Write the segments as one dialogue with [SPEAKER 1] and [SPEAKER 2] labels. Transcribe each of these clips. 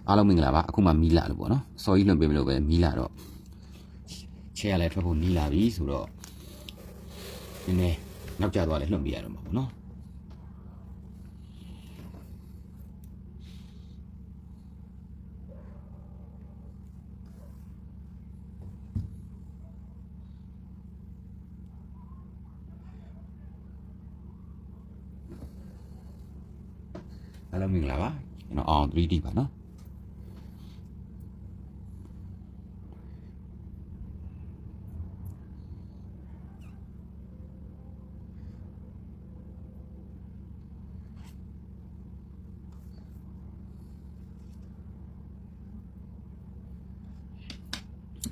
[SPEAKER 1] အားလုံးမင်္ဂလာပါအခုမှမီးလာလို့ပေါ့နော်စော်ကြီးလွှင့်ပေးမလို့ပဲမီးလာတော့ချဲရလဲထွက်ဖို့နီးလာပြီဆိုတော့နည်းနည်းနောက်ကျသွားလဲလွှင့်ပေးရတော့မှာပေါ့နော်အားလုံးမင်္ဂလာပါကျွန်တော်အောင် 3D ပါနော်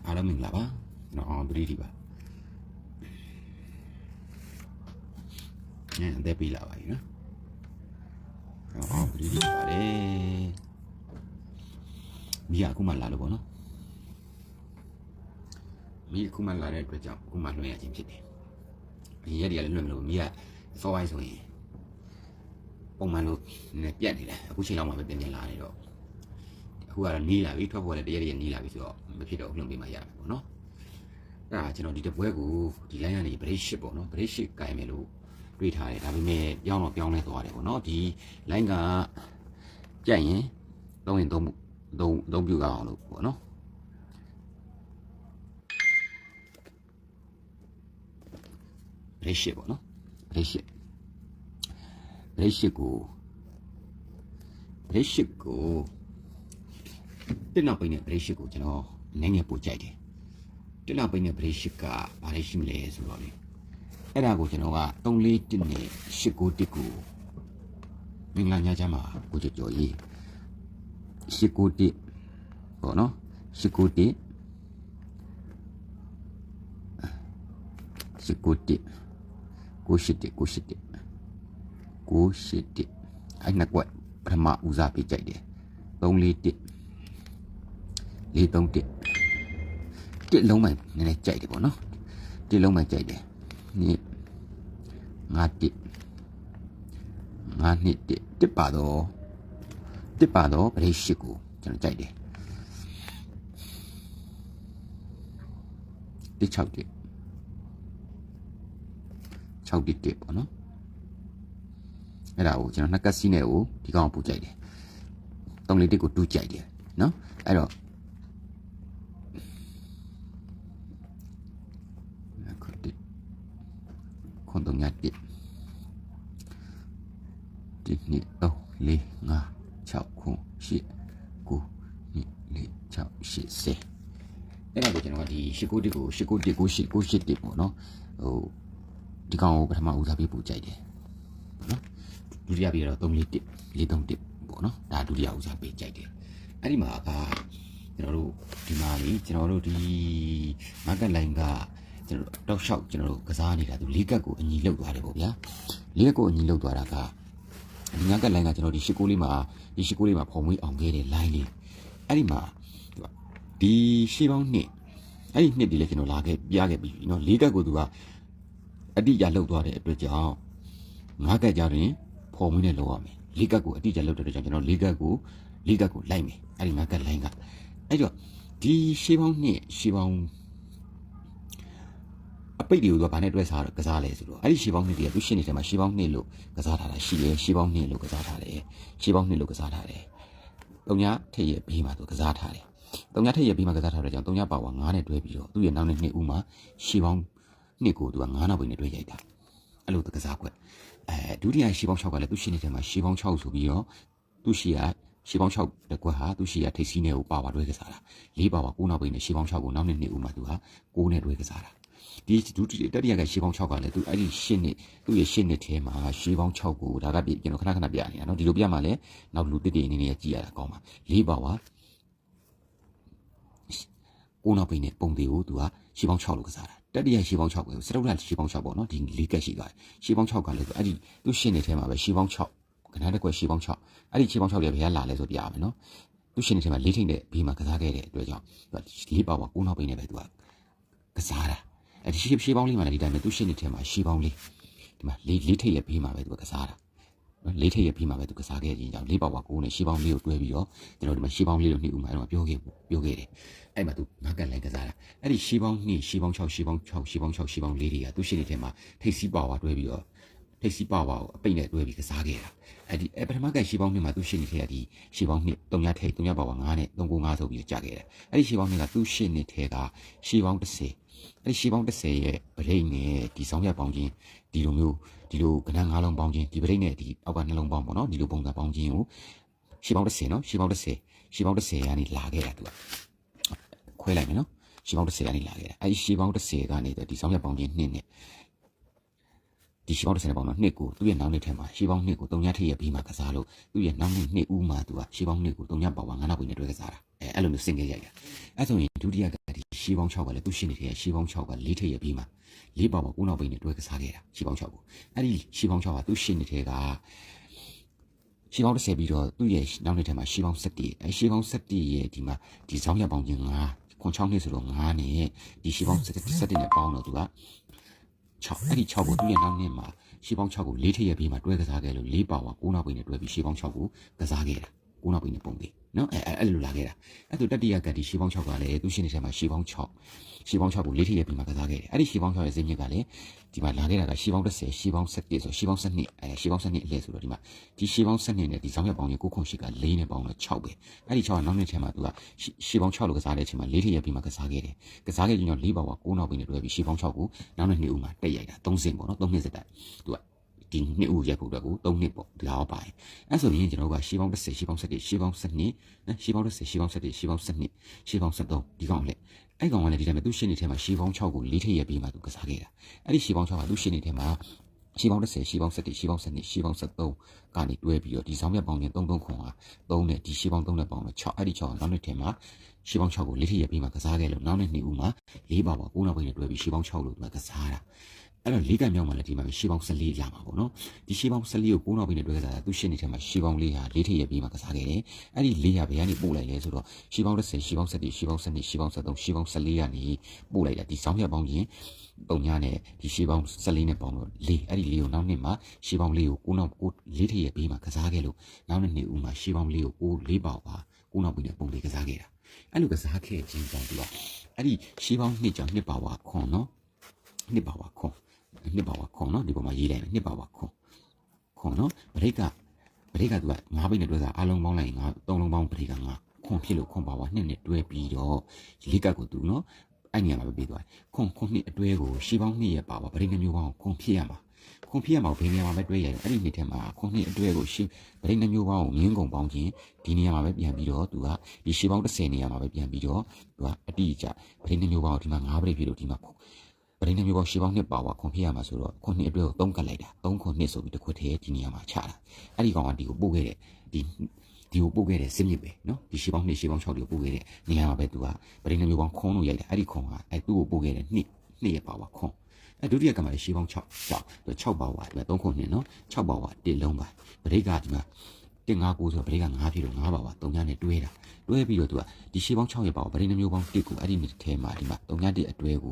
[SPEAKER 1] အားလုံးမင်္ဂလာပါကျွန်တော်အောင် 3D ပါညအသက်ပေးလာပါပြီနော်အော်ဒီပါတယ်မိအခုမှလာလို့ပေါ့နော်မိအခုမှလာတဲ့အတွက်ကြောင့်အခုမှလွှင့်ရခြင်းဖြစ်တယ်ဒီရက်တွေကလည်းလွှင့်မလို့မိကစောပိုင်းဆိုရင်ပုံမှန်လို့နည်းပြတ်နေတယ်အခုချိန်လောက်မှပဲပြန်လာနေတော့အခုကတော့နီးလာပြီထွက်ဖို့လည်းတရက်နီးလာပြီဆိုတော့မဖြစ်တော့လွှင့်ပေးမှရမယ်ပေါ့နော်အဲ့ဒါကျွန်တော်ဒီတပွဲကိုဒီ line ကနေ break ship ပေါ့နော် break ship ကိုင်မယ်လို့တွေ့ထားတယ်ဒါပေမဲ့ပြောင်းတော့ပြောင်းလဲသွားတယ်ပေါ့နော်ဒီ line ကကြက်ရင်သုံးပြူအောင်လို့ပေါ့နော်break ship ပေါ့နော် break ship ကိုတက်နောက်ပိနေ break ship ကိုကျွန်တော်နည်းငယ်ပို့ကြိုက်တယ်တက်နောက်ပိနေ break ship ကဘာလဲရှိမလဲဆိုတော့လေအဲ့ဒါကိုကျွန်တော်က341နဲ့891ကိုမင်္ဂလာညချမ်းပါကိုကြော်ရေး891ပေါ့နော်891အဲ့နှစ်ကွက်ပထမဦးစားပေးကြိုက်တယ်341 431တစ်လုံးမှနည်းနည်းကြိုက်တယ်ပေါ့နော်တစ်လုံးမှကြိုက်တယ်นี่5နှစ်တစ်ပါတော့ပရိရှိကိုကျွန်တော်ကြိုက်တယ်တစ်6တစ်ပေါ့နော်အဲ့ဒါကိုကျွန်တော်နှစ်ကက်စီးနဲ့ကိုဒီကောင်ပူကြိုက်တယ်3လေးတစ်ကိုတူးကြိုက်တယ်နော်အဲ့တော့ခွန်3ည1 1 2 3 4 5 6 9 10 9 4 6 8 10အဲ့ဒါကိုကျွန်တော်ကဒီ891ကို891ပေါ့နော်ဟိုဒီကောင်ကိုပထမဦးစားပေးပူကြိုက်တယ်ပေါ့နော်ဒုတိယပြီးတော့341 431ပေါ့နော်ဒါဒုတိယဦးစားပေးကြိုက်တယ်အဲ့ဒီမှာကကျွန်တော်တို့ဒီမှာလေကျွန်တော်တို့ဒီ market line ကကျွန်တော်တောက်လျှောက်ကျွန်တော်တို့ကစားနေတာသူ၄ကတ်ကိုအညီလောက်သွားတယ်ပေါ့ဗျာ၄ကတ်ကိုအညီလောက်သွားတာကဒီငါကတ်လိုင်းကကျွန်တော်ဒီ၈ကိုလေးမှာဖုံမွေးအောင်ခဲ့တဲ့ line လေးအဲ့ဒီမှာဒီရှေးပေါင်းနှစ်အဲ့ဒီနှစ်ဒီလည်းကျွန်တော်လာခဲ့ပြခဲ့ပြီเนาะ၄ကတ်ကိုသူကအတိအကျလောက်သွားတဲ့အတွက်ကြောင့်ငါကတ်ကြရင်ဖုံမွေးနဲ့လောက်ရမယ်၄ကတ်ကိုအတိအကျလောက်တဲ့အတွက်ကြောင့်ကျွန်တော်၄ကတ်ကိုလိုက်မယ်အဲ့ဒီငါကတ်လိုင်းကအဲ့တော့ဒီရှေးပေါင်းနှစ်ရှေးပေါင်းအပိတ်တွေကိုသူကဘာနဲ့တွဲစားကစားလဲဆိုတော့အဲ့ဒီရှေးပေါင်းနှစ်တွေကသူရှင်းနေတယ်မှာရှေးပေါင်းနှစ်လို့ကစားထားတာရှိတယ်ရှေးပေါင်းနှစ်လို့ကစားထားတယ်ရှေးပေါင်းနှစ်လို့ကစားထားတယ်တုံညာထည့်ရဘေးမှာသူကစားထားတယ်တုံညာထည့်ရဘေးမှာကစားထားတဲ့ကြောင့်တုံညာပါဝါ9နဲ့တွဲပြီးတော့သူ့ရဲ့နောက်နှစ်ဦးမှာရှေးပေါင်းနှစ်ကိုသူက9နောက်ပိတ်နဲ့တွဲရိုက်တာအဲ့လိုသူကစားခွက်ဒုတိယရှေးပေါင်း6ကလည်းသူရှင်းနေတယ်မှာရှေးပေါင်း6ဆိုပြီးတော့သူရှေးကရှေးပေါင်း6တကွက်ဟာသူရှေးကထိပ်စီးနဲ့ကိုပါဝါတွဲကစားတာ4ပါဝါ9နောက်ပိတ်နဲ့ရှေးပေါင်း6ကိုနောက်နှစ်ဦးမှာသူက9နဲ့တွဲကစားတာဒီဒုတိယတတိယကရှေးပေါင်း6ကလည်းသူအဲ့ဒီရှင်းနှစ်သူ့ရဲ့ရှင်းနှစ်ထဲမှာရှေးပေါင်း6ကိုဒါကကျွန်တော်ခဏပြနေတာနော်ဒီလိုပြမှလည်းနောက်လူတစ်အနေနဲ့ကြည့်ရတာကောင်းပါ4ပါဝါ9နောက်ပိတ်နဲ့ပုံသေးကိုသူကရှေးပေါင်း6လို့ကစားတာတတိယရှေးပေါင်း6ကိုစတုတ္ထရှေးပေါင်း6ပေါ့နော်ဒီ4ကက်ရှိသွားတယ်ရှေးပေါင်း6ကလည်းအဲ့ဒီသူ့ရှင်းနှစ်ထဲမှာပဲရှေးပေါင်း6ခဏတစ်ခွက်ရှေးပေါင်း6အဲ့ဒီရှေးပေါင်း6တွေဘယ်ကလာလဲဆိုပြရမယ်နော်သူ့ရှင်းနှစ်ထဲမှာ၄ထိပ်နဲ့ဘေးမှာကစားခဲ့တဲ့အတွက်ကြောင့်4ပါဝါ9နောက်ပိတ်နဲ့ပဲသူကစားတာအဲ့ဒီရှေးပေါင်းလေးမှာလည်းဒီတိုင်းပဲသူရှင်းနေတယ်မှာရှေးပေါင်းလေးဒီမှာလေးထိတ်လည်းဘေးမှာပဲသူကစားတာ လေးထည့်ရပြီးမှပဲသူကစားခဲ့ခြင်းကြောင့်လေးပါဝါ9နဲ့ရှေးပေါင်းလေးကိုတွဲပြီးတော့ကျွန်တော်ဒီမှာရှေးပေါင်းလေးလို့နှစ်ဦးမှာတော့ပြောခဲ့တယ်အဲ့မှာသူငါကလိုက်ကစားတာအဲ့ဒီရှေးပေါင်း2ရှေးပေါင်း6ရှေးပေါင်း6ရှေးပေါင်း6ရှေးပေါင်း4တွေကသူ့ရှင်းနေတဲ့မှာထိတ်စီးပါဝါတွဲပြီးတော့ထိတ်စီးပါဝါကိုအပိတ်နဲ့တွဲပြီးကစားခဲ့တာအဲ့ဒီပထမကရှေးပေါင်း2မှာသူ့ရှင်းနေတဲ့ဒီရှေးပေါင်း2 3ထိတ်3ပါဝါ9နဲ့395ဆိုပြီးကြာခဲ့တယ်အဲ့ဒီရှေးပေါင်း2ကသူ့ရှင်းနေတဲ့ကရှေးပေါင်း10အဲ့ဒီရှေးပေါင်း10ရဲ့ဗရိတ်နဲ့ဒီဆောင်ရပေါင်းချင်းဒီလိုမျိုးဒီလိုကဏ္ဍ9လုံးပေါင်းချင်းဒီဗရိတ်နဲ့ဒီအောက်ကနှလုံးပေါင်းပေါ့နော်ဒီလိုပုံစံပေါင်းချင်းကိုရှေးပေါင်း10နော်ရှေးပေါင်း10ကနေလာခဲ့တာသူကခွဲလိုက်မယ်နော်ရှေးပေါင်း10ကနေလာခဲ့တာအဲ့ဒီရှေးပေါင်း10ကနေဒီဆောင်ရပေါင်းချင်း2နဲ့ဒီရှေးပေါင်း10နဲ့ပေါင်းတော့2ကိုသူ့ရဲ့နောက်နှစ်ထဲမှာရှေးပေါင်း2ကို3ထိပ်ရပြီးမှကစားလို့သူ့ရဲ့နောက်နှစ်2ဦးမှာသူကရှေးပေါင်း2ကို3ပါဝါ9နောက်ပိနဲ့တွဲကစားတာအဲ့လိုမျိုးစင်ခဲ့ရိုက်တာအဲ့ဆိုရင်ဒုတိယကဒီရှေးပေါင်း6ကလည်းသူ့ရှင်းနေတဲ့ရှေးပေါင်း6က4ထိပ်ရပြီးမှ4ပါဝါ9နောက်ပိနဲ့တွဲကစားခဲ့တာရှေးပေါင်း6ကိုအဲ့ဒီရှေးပေါင်း6ကသူ့ရှင်းနေတဲ့ကရှေးပေါင်း10ပြီးတော့သူ့ရဲ့နောက်နှစ်ထဲမှာရှေးပေါင်း17အဲ့ရှေးပေါင်း17ရဲ့ဒီမှာဒီဆောင်ရပေါင်းချင်း9ခွန်6နှစ်ဆိုတော့9နဲ့ဒီရှေးပေါင်း17နဲ့ပေါင်းတော့သူက6အဲ့ဒီ6ကိုသူ့ရဲ့နောက်နှစ်မှာရှေးပေါင်း6ကို4ထိပ်ရပြီးမှတွဲကစားခဲ့လို့4ပါဝါ9နောက်ပိနဲ့တွဲပြီးရှေးပေါင်း6ကိုကစားခဲ့တာ9နောက်ပိနဲ့ပုံသေးနော်အဲ့လိုလာခဲ့တာအဲ့သူတတိယကဒီရှေးပေါင်း6ကလည်းသူ့ရှင်းနေတဲ့မှာရှေးပေါင်း6ကို4ထိပ်ရပြီးမှကစားခဲ့တယ်အဲ့ဒီရှေးပေါင်း6ရဲ့ဇင်းမြစ်ကလည်းဒီမှာလာခဲ့တာကရှေးပေါင်း10ရှေးပေါင်း17ဆိုရှေးပေါင်း12ရှေးပေါင်း12အလဲဆိုတော့ဒီမှာဒီရှေးပေါင်း12နဲ့ဒီဆောင်ရပေါင်းကြီး9ခွန်8က4နဲ့ပေါင်းတော့6ပဲအဲ့ဒီ6ကနောက်နှစ်ထဲမှာသူကရှေးပေါင်း6လို့ကစားတဲ့အချိန်မှာ4ထိပ်ရပြီးမှကစားခဲ့တယ်ကစားခဲ့ခြင်းကြောင့်4ပါဝါ9နောက်ပိနဲ့တွဲပြီးရှေးပေါင်း6ကိုနောက်နှစ်2ဦးမှာတက်ရိုက်တာ3စင်ပေါ့နော်3နှစ်စက်တိုက်သူကဒီနှစ်ဦးရိုက်ဖို့အတွက်ကို3နှစ်ပေါ့ဒီလောက်ပါတယ်အဲ့ဆိုရင်ကျွန်တော်ကရှေးပေါင်း10ရှေးပေါင်း17ရှေးပေါင်း12ရှေးပေါင်း10ရှေးပေါင်း17ရှေးပေါင်း12ရှေးပေါင်း13ဒီကောင်လက်အဲ့ကောင်ကလည်းဒီတိုင်းပဲသူရှင်းနေထဲမှာရှေးပေါင်း6ကို4ထိပ်ရပြီးမှသူကစားခဲ့တာအဲ့ဒီရှေးပေါင်း6ကသူရှင်းနေထဲမှာရှေးပေါင်း10ရှေးပေါင်း17ရှေးပေါင်း12ရှေးပေါင်း13ကနေတွဲပြီးတော့ဒီဆောင်မြတ်ပေါင်းချင်း33ခွန်က3နဲ့ဒီရှေးပေါင်း3နဲ့ပေါင်းတော့6အဲ့ဒီ6ကနောက်နှစ်ထဲမှာရှေးပေါင်း6ကို4ထိပ်ရပြီးမှကစားခဲ့လို့နောက်နှစ်2ဦးမှာ4ပါဝါ9နောက်ပိနဲ့တွဲပြီးရှေးပေါင်း6လို့ကစားတာအဲ့တော့၄ကံမြောက်မှလည်းဒီမှာရှေးပေါင်း14လာမှာပေါ့နော်ဒီရှေးပေါင်း14ကို9နောက်ပိနဲ့တွဲကစားတာသူရှင်းနေထဲမှာရှေးပေါင်း4ဟာ4ထိပ်ရပြီးမှကစားခဲ့တယ်အဲ့ဒီ4ဟာဘယ်ကနေပို့လိုက်လဲဆိုတော့ရှေးပေါင်း10ရှေးပေါင်း17ရှေးပေါင်း12ရှေးပေါင်း13ရှေးပေါင်း14ကနေပို့လိုက်တာဒီဆောင်ရပေါင်းချင်း3ညနဲ့ဒီရှေးပေါင်း14နဲ့ပေါင်းတော့4အဲ့ဒီ4ကိုနောက်နှစ်မှာရှေးပေါင်း4ကို9နောက်4ထိပ်ရပြီးမှကစားခဲ့လို့နောက်နှစ်2ဦးမှာရှေးပေါင်း4ကို4ပါပါ9နောက်ပိနဲ့ပုံလေးကစားခဲ့တာအဲ့လိုကစားခဲ့ခြင်းကြောင့်သူကအဲ့ဒီရှေးပေါင်း2ကြောင့်2ပါဝါခွန်နော်2ပါဝါခွန်နော်ဒီပေါ်မှာရေးလိုက်မယ်2ပါဝါခွန်နော်ဗရိတ်ကသူက9ပိတ်နဲ့တွဲစားအလုံးပေါင်းလိုက်ရင်3လုံးပေါင်းဗရိတ်က9ခွန်ဖြစ်လို့ခွန်ပါဝါ2နဲ့တွဲပြီးတော့လေးကကိုသူနော်အဲ့နေရာမှာပဲပြီးသွားတယ်ခွန်2အတွဲကိုရှေးပေါင်း2ရဲ့ပါဝါဗရိတ်နှမျိုးပေါင်းခွန်ဖြစ်ရမှာဘယ်နေရာမှာပဲတွဲရတယ်အဲ့ဒီနှစ်ထဲမှာခွန်2အတွဲကိုရှေးဗရိတ်နှမျိုးပေါင်းကိုငင်းကုန်ပေါင်းခြင်းဒီနေရာမှာပဲပြန်ပြီးတော့သူကဒီရှေးပေါင်း10နေရာမှာပဲပြန်ပြီးတော့သူကအတိအကျဗရိတ်နှမျိုးပေါင်းဒီမှာ9ဗရိတ်ဖြစ်လို့ဒီမှာဗရိတ်နှမျိုးပေါင်းရှေးပေါင်း2ပါဝါခွန်ဖြစ်ရမှာဆိုတော့ခွန်2အတွဲကို3ကတ်လိုက်တာ3ခွန်2ဆိုပြီးတစ်ခွက်ထဲဒီနေရာမှာချတာအဲ့ဒီကောင်ကဒီကိုပို့ခဲ့တဲ့ဒီကိုပို့ခဲ့တဲ့စစ်မြစ်ပဲနော်ဒီရှေးပေါင်း2ရှေးပေါင်း6ကိုပို့ခဲ့တဲ့နေရာမှာပဲသူကဗရိတ်နှမျိုးပေါင်းခွန်လို့ရိုက်တယ်အဲ့ဒီခွန်ကအဲ့သူ့ကိုပို့ခဲ့တဲ့2ရဲ့ပါဝါခွန်အဲ့ဒုတိယကမှလည်းရှေးပေါင်း6ပါဝါဒီမှာ3ခွန်2နော်6ပါဝါ1လုံးပါဗရိတ်ကဒီမှာ159ဆိုတော့ဗရိတ်က9ဖြစ်လို့9ပါဝါ3ညနဲ့တွဲတာတွဲပြီးတော့သူကဒီရှေးပေါင်း6ရဲ့ပါဝါဗရိတ်နှမျိုးပေါင်း1ကိုအဲ့ဒီနှစ်ထဲမှာဒီမှာ3ည1အတွဲကိ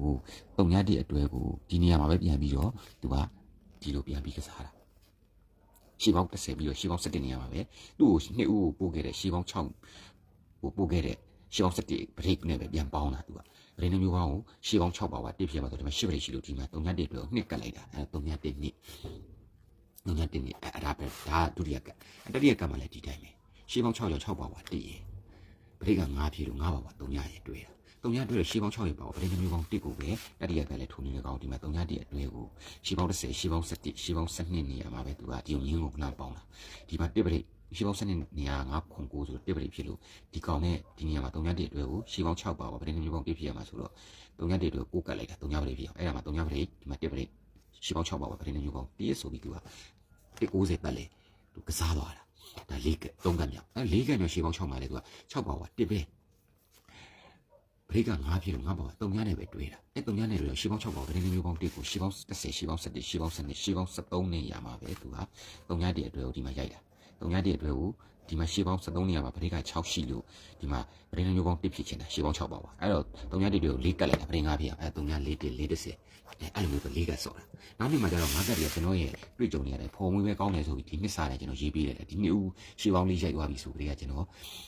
[SPEAKER 1] ုဒီနေရာမှာပဲပြန်ပြီးတော့သူကဒီလိုပြန်ပြီးကစားတာရှေးပေါင်း10ပြီးတော့ရှေးပေါင်း17နေရာမှာပဲသူ့ကို2ဦးကိုပို့ခဲ့တဲ့ရှေးပေါင်း6ကိုပို့ခဲ့တဲ့ရှေးပေါင်း17ဗရိတ်နဲ့ပဲပြန်ပေါင်းတာသူကဗရိတ်နှမျိုးပေါင်းကိုရှေးပေါင်း6ပါဝါ1ဖြစ်မှာဆိုဒီမှာ10ဗရိတ်ရှိလို့ဒီမှာ3ည1အတွက်ကို2ကတ်လိုက်တာအဲ3ည1နှစ်အဲ့ဒါပဲဒါဒုတိယကတတိယကမှလည်းဒီတိုင်းပဲရှေးပေါင်း6ရော6ပါဝါ1ရေဗရိတ်က9ဖြစ်လို့9ပါဝါ3ညရေတွဲတာ3ညတွဲလို့ရှေးပေါင်း6ရေပါဝါဗရိတ်မျိုးပေါင်း1ကိုပဲတတိယကလည်းထုံနေကောင်ဒီမှာ3ည1အတွဲကိုရှေးပေါင်း10ရှေးပေါင်း17ရှေးပေါင်း12နေရာမှာပဲသူကဒီုံရင်းကိုလှမ်းပေါင်းတာဒီမှာ1ဗရိတ်ရှေးပေါင်း12နေရာ9ခွန်9ဆိုတော့1ဗရိတ်ဖြစ်လို့ဒီကောင်နဲ့ဒီနေရာမှာ3ည1အတွဲကိုရှေးပေါင်း6ပါဝါဗရိတ်မျိုးပေါင်း1ဖြစ်ရမှာဆိုတော့3ည1အတွဲကို9ကတ်လိုက်တာ3ညဗရိတ်ဖြစ်အောင်အဲ့ဒါမှာ3ညဗရိတ်ဒီမှာ1ဗရိတ်ရှေးပေါင်း6ပါဝါဗရိတ်မျိုးပေါင်း1ဆိုပြီးသူက190ပတ်လေသူကစားသွားတာဒါ4က3ကမြောက်အဲ4ကမြောက်ရှေးပေါင်း6မှာလေသူက6ပါဝါ1ပဲဗရိတ်က9ဖြစ်လို့9ပါဝါ3ညနဲ့ပဲတွေ့တာအဲ3ညနဲ့တွေ့တော့ရှေးပေါင်း6ပါဝါဗရိတ်မျိုးပေါင်း1ကိုရှေးပေါင်း10ရှေးပေါင်း17ရှေးပေါင်း12ရှေးပေါင်း13နေရမှာပဲသူက3ညတည်းအတွဲကိုဒီမှာရိုက်တာ တုံညာတဲ့အတွက်ကိုဒီမှာရှေးပေါင်း73နေရာမှာပရိက6ရှိလို့ဒီမှာပရိနေမျိုးပေါင်း1ဖြစ်ချင်တာရှေးပေါင်း6ပါပါအဲ့တော့တုံညာတဲ့တွေကို4ကတ်လိုက်တာပရိ5ဖြစ်အောင်အဲ့တုံညာ4 1 4 10အဲ့လိုမျိုးပဲ4ကတ်စော့တာနောက်နေ့မှာကျတော့5ကတ်တွေကကျွန်တော်ရဲ့တွေ့ကြုံနေရတယ်ဖော်မွေးပဲကောင်းတယ်ဆိုပြီးဒီနှစ်စာနဲ့ကျွန်တော်ရေးပေးတယ်ဒီနှစ်ဦးရှေးပေါင်းလေးရိုက်သွားပြီဆိုပြီးကကျွန်တော်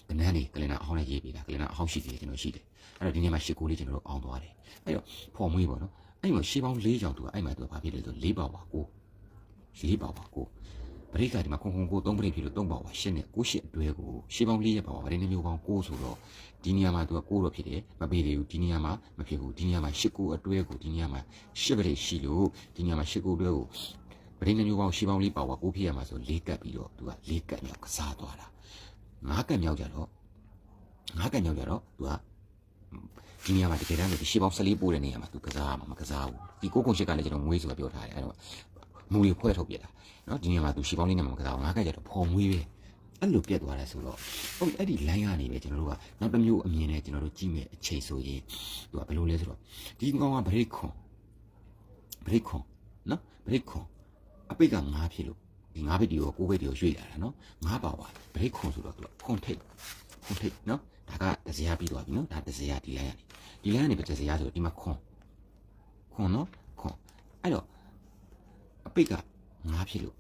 [SPEAKER 1] ကနန်းနေကလင်နာအဟောင်းနဲ့ရေးပေးတာကလင်နာအဟောင်းရှိတယ်ကျွန်တော်ရှိတယ်အဲ့တော့ဒီနေ့မှာ8ကိုလေးကျွန်တော်တို့အောင်သွားတယ်အဲ့တော့ဖော်မွေးပေါ့နော်အဲ့မှာရှေးပေါင်း4ကြောင်သူကအဲ့မှာသူကဘာဖြစ်လဲဆို4ပါပါကို4ပါပါကိုပရိကဒီမှာခုံကို3ပရိဖြစ်လို့3ပါပါ8နဲ့9 8အတွဲကိုရှေးပေါင်း4ရက်ပါပါဗရင်းနှမျိုးပေါင်း9ဆိုတော့ဒီနေရာမှာသူက9တော့ဖြစ်တယ်မပေးသေးဘူးဒီနေရာမှာမဖြစ်ဘူးဒီနေရာမှာ8 9အတွဲကိုဒီနေရာမှာ8ပရိရှိလို့ဒီနေရာမှာ8 9အတွဲကိုဗရင်းနှမျိုးပေါင်းရှေးပေါင်း4ပါပါ9ဖြစ်ရမှာဆို4ကတ်ပြီးတော့သူက4ကတ်မြောက်ကစားသွားတာ5ကတ်မြောက်ကြတော့သူကဒီနေရာမှာတကယ်တမ်းဒီရှေးပေါင်း14ပို့တဲ့နေရာမှာသူကစားမှာမကစားဘူးဒီ9ခု8ကလည်းကျွန်တော်ငွေဆိုတာပြောထားတယ်အဲ့တော့မူတွေဖွဲ့ထုတ်ပြတာနော်ဒီနေရာမှာသူရှေးပေါင်းလေးနဲ့မကစားဘူး5ကကျတော့ဖော်မွေးပဲအဲ့လိုပြတ်သွားတယ်ဆိုတော့ဟုတ်အဲ့ဒီ line ကနေပဲကျွန်တော်တို့ကနောက်တစ်မျိုးအမြင်နဲ့ကျွန်တော်တို့ကြည့်မယ်အချိန်ဆိုရင်သူကဘယ်လိုလဲဆိုတော့ဒီကောင်ကဘရိတ်ခွန်နော်ဘရိတ်ခွန်အပိတ်က9ဖြစ်လို့ဒီ9ဘိတ်ဒီကို9ဘိတ်ဒီကိုရွှေ့လာတာနော်9ပါပါဘရိတ်ခွန်ဆိုတော့သူကခွန်ထိတ်နော်ဒါကတစရာပြီးသွားပြီနော်ဒါတစရာဒီ line ကနေပဲတစရာဆိုဒီမှာခွန်နော်ခွန်အဲ့တော့အပိတ်က9ဖြစ်လို့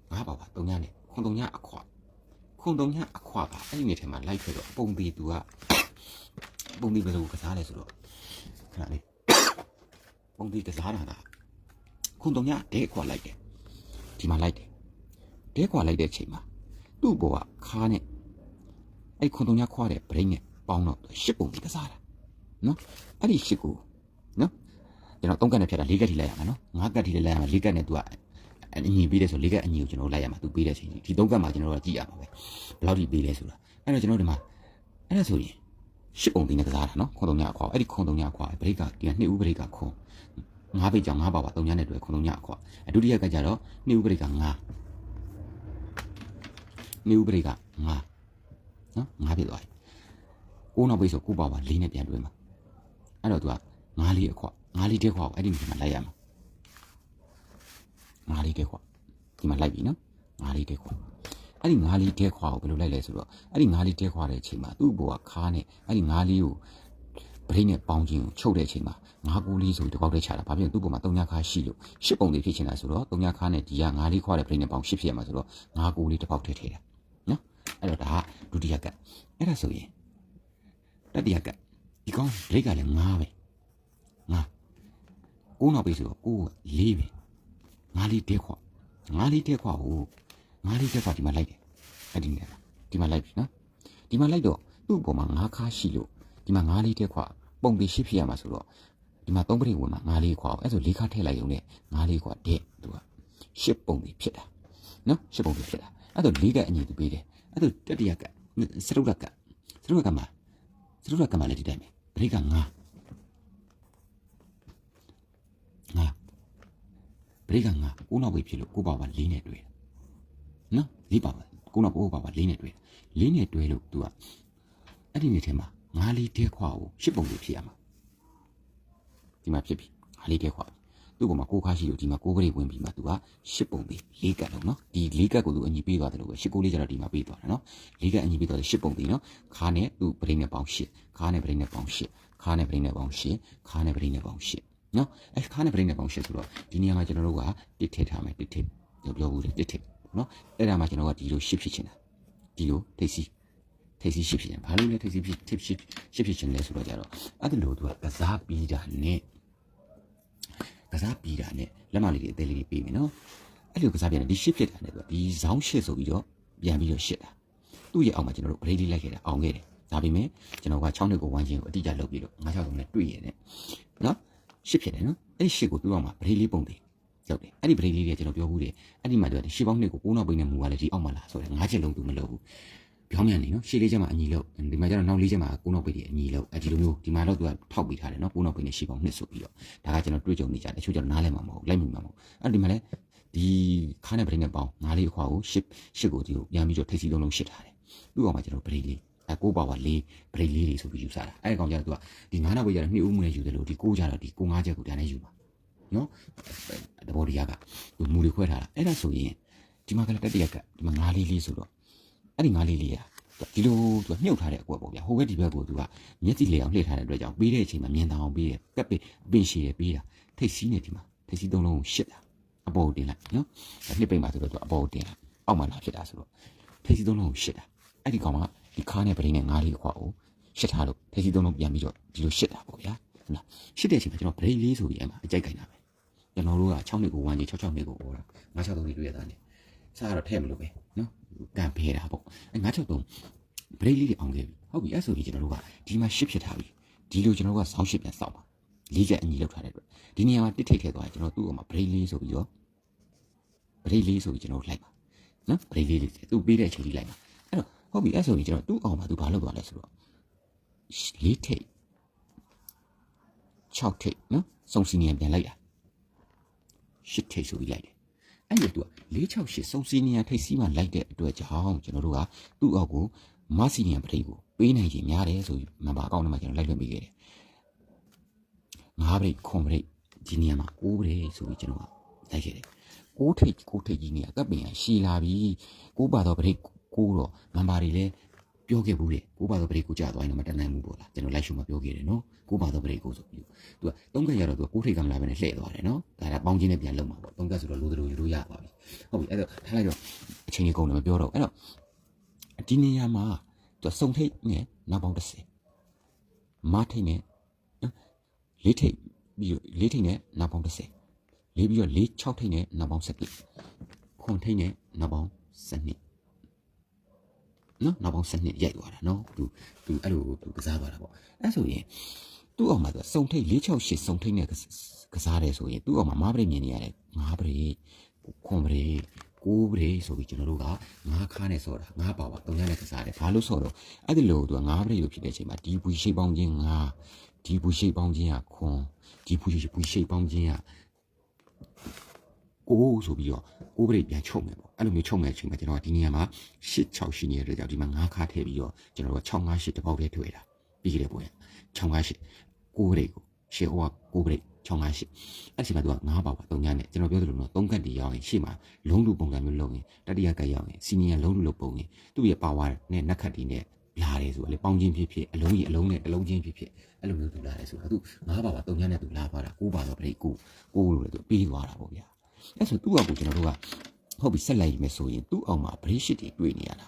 [SPEAKER 1] 9ပါပါ3ညနဲ့ခွန်3ညအခွာပါအဲ့ဒီနေထဲမှာလိုက်ခဲ့တော့ပုံပြီးသူကပုံပြီးဘယ်လိုကစားလဲဆိုတော့ခဏလေးပုံပြီးကစားတာကခွန်3ညတဲခွာလိုက်တယ်ဒီမှာလိုက်တယ်တဲခွာလိုက်တဲ့အချိန်မှာသူ့ဘောကခါနဲ့အဲ့ခွန်3ညခွာတဲ့ brain နဲ့ပေါင်းတော့10ပုံပြီးကစားတာနော်အဲ့ဒီ10ကိုနော်ကျွန်တော်3ကတ်နဲ့ဖြတ်တာ4ကတ်ထိလိုက်ရမှာနော်5ကတ်ထိလိုက်ရမှာ4ကတ်နဲ့သူကအညီပေးတယ်ဆို4ကတ်အညီကိုကျွန်တော်လိုက်ရမှာသူပေးတဲ့အချိန်ဒီ3ကတ်မှာကျွန်တော်တို့ကြည့်ရမှာပဲဘယ်လောက်ထိပေးလဲဆိုတာအဲ့တော့ကျွန်တော်ဒီမှာအဲ့ဒါဆိုရင်10ပုံပြီးနဲ့ကစားတာနော်ခွန်3ညအခွာအဲ့ဒီခွန်3ညအခွာဘရိတ်ကဒီက2ဦးဘရိတ်ကခွန်5ဘိတ်ကြောင့်5ပါပါ3ညနဲ့တွေ့ခွန်3ညအခွာဒုတိယကကြတော့2ဦးဘရိတ်က5 2ဦးဘရိတ်က5နော်5ဖြစ်သွားပြီ9နောက်ဘိတ်ဆို9ပါပါ4နဲ့ပြန်တွေ့မှာအဲ့တော့သူက5လေးအခွာ5လေးတက်ခွာကိုအဲ့ဒီမှာလိုက်ရမှာ5လေးတက်ခွာဒီမှာလိုက်ပြီနော်5လေးတက်ခွာအဲ့ဒီ5လေးတက်ခွာကိုဘယ်လိုလိုက်လဲဆိုတော့အဲ့ဒီ5လေးတက်ခွာတဲ့အချိန်မှာသူ့ဘောကခါနဲ့အဲ့ဒီ5လေးကိုဗရိတ်နဲ့ပေါင်းခြင်းကိုချုပ်တဲ့အချိန်မှာ5ကိုလေးဆိုပြီးတစ်ပေါက်တည်းချတာဘာဖြစ်လဲသူ့ဘောမှာ3ညခါရှိလို့10ပုံလေးဖြစ်ချင်တာဆိုတော့3ညခါနဲ့ဒီက5လေးခွာတဲ့ဗရိတ်နဲ့ပေါင်း10ဖြစ်ရမှာဆိုတော့5ကိုလေးတစ်ပေါက်တည်းထည့်တာနော်အဲ့တော့ဒါကဒုတိယကအဲ့ဒါဆိုရင်တတိယကဒီကောင်ဗရိတ်ကလည်း5ပဲ9နောက်ပြီဆိုတော့9 4ပဲ5လေးတက်ခွာ5လေးတက်ခွာကို5လေးတက်ခွာဒီမှာလိုက်တယ်အဲ့ဒီနေရာဒီမှာလိုက်ပြီနော်ဒီမှာလိုက်တော့သူ့ပေါ်မှာ5ခါရှိလို့ဒီမှာ5လေးတက်ခွာပုံပြီး10ဖြစ်ရမှာဆိုတော့ဒီမှာ3ပရိဝင်မှာ5လေးခွာအဲ့ဆို4ခါထည့်လိုက်ရုံနဲ့5လေးခွာတဲ့သူက10ပုံပြီးဖြစ်တာနော်10ပုံပြီးဖြစ်တာအဲ့တော့4ကအညီသူပေးတယ်အဲ့တော့တတိယကစရုပ်ကမှာလည်းဒီတိုင်းပဲပရိက5ပရိက9နောက်ပဲဖြစ်လို့9ပါပါ4နဲ့တွေ့တယ်နော်4ပါပါ9နောက်9ပါပါ4နဲ့တွေ့တယ်4နဲ့တွေ့လို့ तू ကအဲ့ဒီနေထဲမှာ5လေးတဲခွာကို10ပုံလေးဖြစ်ရမှာဒီမှာဖြစ်ပြီ5လေးတဲခွာသူ့ပေါ်မှာ9ခါရှိလို့ဒီမှာ9ပရိဝင်ပြီးမှ तू က10ပုံလေး4ကတ်လုံးနော်ဒီ4ကတ်ကို तू အညီပေးသွားတယ်လို့ပဲ10 9လေးကျတော့ဒီမှာပေးသွားတယ်နော်4ကတ်အညီပေးသွားတယ်10ပုံလေးနော်ခါနဲ့ तू ပရိနဲ့ပေါင်း10ခါနဲ့ပရိနဲ့ပေါင်း10ခါနဲ့ပရိနဲ့ပေါင်း10ခါနဲ့ပရိနဲ့ပေါင်း10နော်အဲ့ခါနဲ့ပရိနဲ့ပေါင်း10ဆိုတော့ဒီနေရာမှာကျွန်တော်တို့ကတစ်ထည့်ထားမယ်တစ်ထည့်ပြောဘူးလေတစ်ထည့်နော်အဲ့ဒါမှကျွန်တော်ကဒီလို10ဖြစ်ချင်တာဒီလိုထိပ်စီ10ဖြစ်ချင်ဘာလို့လဲထိပ်စီ10ဖြစ်ချင်လဲဆိုတော့ကြတော့အဲ့ဒါလို့ तू ကစားပြီးတာနဲ့လက်မလေးတွေအသေးလေးပေးမယ်နော်အဲ့လိုကစားပြန်တယ်ဒီ10ဖြစ်တာနဲ့ तू ဒီဇောင်း10ဆိုပြီးတော့ပြန်ပြီးတော့10တာသူ့ရဲ့အောက်မှာကျွန်တော်တို့ဗရိတ်လေးလိုက်ခဲ့တာအောင်ခဲ့တယ်ဒါပေမဲ့ကျွန်တော်က6နှစ်ကိုဝိုင်းချင်းကိုအတိအကျလုပ်ပြီးတော့963နဲ့တွေ့ရတယ်နော်10ဖြစ်တယ်နော်အဲ့ဒီ10ကိုသူ့အောက်မှာဗရိတ်လေးပုံသေးရောက်တယ်အဲ့ဒီဗရိတ်လေးတွေကျွန်တော်ပြောဘူးတယ်အဲ့ဒီမှာသူက10ပေါင်း2ကို9နောက်ပိန်းနဲ့မူကလည်းဒီအောက်မှာလာဆိုတော့9ချက်လုံးသူမလုပ်ဘူးပြောင်းမြန်နေနော်ရှေ့လေးချက်မှာအညီလို့ဒီမှာကျတော့နောက်လေးချက်မှာ9နောက်ပိန်းတွေအညီလို့ဒီလိုမျိုးဒီမှာတော့သူကထောက်ပေးထားတယ်နော်9နောက်ပိန်းနဲ့10ပေါင်း2ဆိုပြီးတော့ဒါကကျွန်တော်တွေ့ကြုံနေကြတယ်တချို့ကျတော့နားလဲမှာမဟုတ်လိုက်မိမှာမဟုတ်အဲ့ဒီမှာလည်းဒီခါနဲ့ဗရိတ်နဲ့ပေါင်း9လေးအခွာကို10ကိုဒီကိုပြန်ပြီးတော့ထိပ်စီလုံးလုံးရှစ်ထားတယ်သူ့အောက်မှာကျွန်တော်ဗရိတ်လေး9ပါဝါ4ဗရိတ်လေးတွေဆိုပြီးယူစားတာအဲ့ဒီကောင်ကျတော့သူကဒီ9နောက်ပိန်းကျတော့2ဦးမှုနဲ့ယူတယ်လို့ဒီ9ကျတော့ဒီ9 5ချက်ကိုတန်းနဲ့ယူမှာနော်တဘောဒီကသူမူတွေခွဲထားတာအဲ့ဒါဆိုရင် ဒီမှာကလည်းတက်တရက်ကဒီမှာငါးလေးဆိုတော့အဲ့ဒီငါးလေးကဒီလိုသူကမြုပ်ထားတဲ့အကွက်ပေါ့ဗျာဟိုဘက်ဒီဘက်ကိုသူကမျက်စိလေအောင်လှည့်ထားတဲ့အတွက်ကြောင့်ပေးတဲ့အချိန်မှာမြင်တောင်ပေးတယ်ကပ်ပေးအပင်ရှည်တယ်ပေးတာထိတ်စီးနေဒီမှာထိတ်စီးသုံးလုံးကိုရှစ်တာအပေါ်တင်လိုက်နော်နှစ်ပိတ်မှာဆိုတော့သူအပေါ်တင်လိုက်အောက်မှာလာဖြစ်တာဆိုတော့ထိတ်စီးသုံးလုံးကိုရှစ်တာအဲ့ဒီကောင်ကဒီခါနဲ့ပရင်းနဲ့ငါးလေးခွာကိုရှစ်ထားလို့ထိတ်စီးသုံးလုံးပြန်ပြီးတော့ဒီလိုရှစ်တာပေါ့ဗျာဟုတ်လားရှစ်တဲ့အချိန်မှာကျွန်တော်ဗရိတ်လေးဆိုပြီးအဲ့မှာအကြိုက်ခိုင်းတာပဲကျွန်တော်တို့က6နှစ်ကို1ကြီး66နှစ်ကိုဟောတာ963ကြီးတွေ့ရတာနေစားတော့ထဲမလို့ပဲနော်ကန်ဖဲတာပေါ့အဲ့963ဗရိတ်လေးတွေအောင်ခဲ့ပြီဟုတ်ပြီအဲ့ဆိုရင်ကျွန်တော်တို့ကဒီမှာရှစ်ဖြစ်ထားပြီဒီလိုကျွန်တော်တို့ကဆောင်းရှစ်ပြန်စောက်ပါလေးချက်အညီလောက်ထားတဲ့အတွက်ဒီနေရာမှာတစ်ထိတ်ထဲသွားကျွန်တော်သူ့အမှာဗရိတ်လေးဆိုပြီးတော့ဗရိတ်လေးဆိုပြီးကျွန်တော်လိုက်ပါနော်ဗရိတ်လေးသူ့ပေးတဲ့အချိန်လေးလိုက်ပါအဲ့တော့ဟုတ်ပြီအဲ့ဆိုရင်ကျွန်တော်သူ့အောင်မှာသူဘာလုပ်သွားလဲဆိုတော့လေးထိတ်6ထိတ်နော်စုံစီနီယံပြန်လိုက်တာ8ထိတ်ဆိုပြီးလိုက်တယ်အဲ့ဒီသူက468စုံစီနီယံထိတ်စီးမှလိုက်တဲ့အတွက်ကြောင့်ကျွန်တော်တို့ကသူ့အောက်ကိုမစီနီယံပရိတ်ကိုပေးနိုင်ခြင်းများတယ်ဆိုပြီးမန်ပါအကောင့်ထဲမှာကျွန်တော်လိုက်လွှင့်ပေးခဲ့တယ်9ပရိတ်ခွန်ပရိတ်ဒီနေရာမှာ9ပရိတ်ဆိုပြီးကျွန်တော်ကလိုက်ခဲ့တယ်9ထိတ်ကြီးနေရာကပ်ပင်ရရှည်လာပြီ9ပါတော့ပရိတ်9တော့မန်ပါတွေလည်းပြောခဲ့ဘူးတဲ့9ပါတော့ပရိတ်ကိုကြာသွားရင်တော့မတန်နိုင်ဘူးပေါ့လားကျွန်တော်လိုက်ရှုံမပြောခဲ့တယ်နော်9ပါတော့ပရိတ်ကိုဆိုပြီးသူက3ကက်ရတော့သူက9ထိတ်ကမလာပဲနဲ့လှည့်သွားတယ်နော်ဒါကပေါင်းချင်းနဲ့ပြန်လုံမှာပေါ့3ကက်ဆိုတော့လိုသလိုယူလို့ရပါပြီဟုတ်ပြီအဲ့တော့ထားလိုက်တော့အချိန်ကြီးကုန်တယ်မပြောတော့အဲ့တော့ဒီနေရာမှာသူစုံထိတ်နဲ့နောက်ပေါင်း30မထိတ်နဲ့လေးထိတ်ပြီးတော့လေးထိတ်နဲ့နောက်ပေါင်း30လေးပြီးတော့လေး6ထိတ်နဲ့နောက်ပေါင်း17ခွန်ထိတ်နဲ့နောက်ပေါင်း12နော်နောက်ပေါင်း12ရိုက်သွားတာနော်သူအဲ့လိုသူကစားသွားတာပေါ့အဲ့ဆိုရင်သူ့အောင်မှာသူစုံထိတ်468စုံထိတ်နဲ့ကစားတယ်ဆိုရင်သူ့အောင်မှာမပရိမြင်နေရတယ်9ပရိခွန်ပရိ9ပရိဆိုပြီးကျွန်တော်တို့က9ခါနဲ့ဆော့တာ9ပါပါ3ညနဲ့ကစားတယ်ဘာလို့ဆော့တော့အဲ့ဒီလိုသူက9ပရိလို့ဖြစ်တဲ့အချိန်မှာဒီပူရှိပေါင်းခြင်း9ဒီပူရှိပေါင်းခြင်းကခွန်ဒီပူရှိပေါင်းခြင်းက9ဆိုပြီးတော့9ပရိပြန်ချုပ်မယ်ပေါ့အဲ့လိုမျိုးချုပ်မယ်အချိန်မှာကျွန်တော်ကဒီနေရာမှာ86ရှိနေတဲ့အတွက်ကြောင့်ဒီမှာ9ခါထည့်ပြီးတော့ကျွန်တော်တို့658တပေါက်တည်းတွေ့တာပြီးကြတယ်ပေါ့658 9ပရိကိုရှေ့ဟိုက9ပရိ658အဲ့ဒီမှာသူက9ပါပါ3ညနဲ့ကျွန်တော်ပြောသလိုနော်3ကတ်တီရောက်ရင်ရှေ့မှာလုံးလူပုံစံမျိုးလုပ်ရင်တတိယကတ်ရောက်ရင်စီနီယံလုံးလူလုပ်ပုံရင်သူ့ရဲ့ပါဝါနဲ့နက်ခတ်တီနဲ့လာတယ်ဆိုတော့လေပေါင်းချင်းဖြစ်အလုံးကြီးအလုံးနဲ့အလုံးချင်းဖြစ်အဲ့လိုမျိုးသူလာတယ်ဆိုတော့သူ9ပါပါ3ညနဲ့သူလာသွားတာ9ပါတော့ပရိ9လို့လေသူပြီးသွားတာပေါ့ဗျာအဲ့ဆိုသူ့အောက်ကိုကျွန်တော်တို့ကဟုတ်ပြီဆက်လိုက်မယ်ဆိုရင်သူ့အောက်မှာဗရိရှစ်တွေတွေ့နေရတာ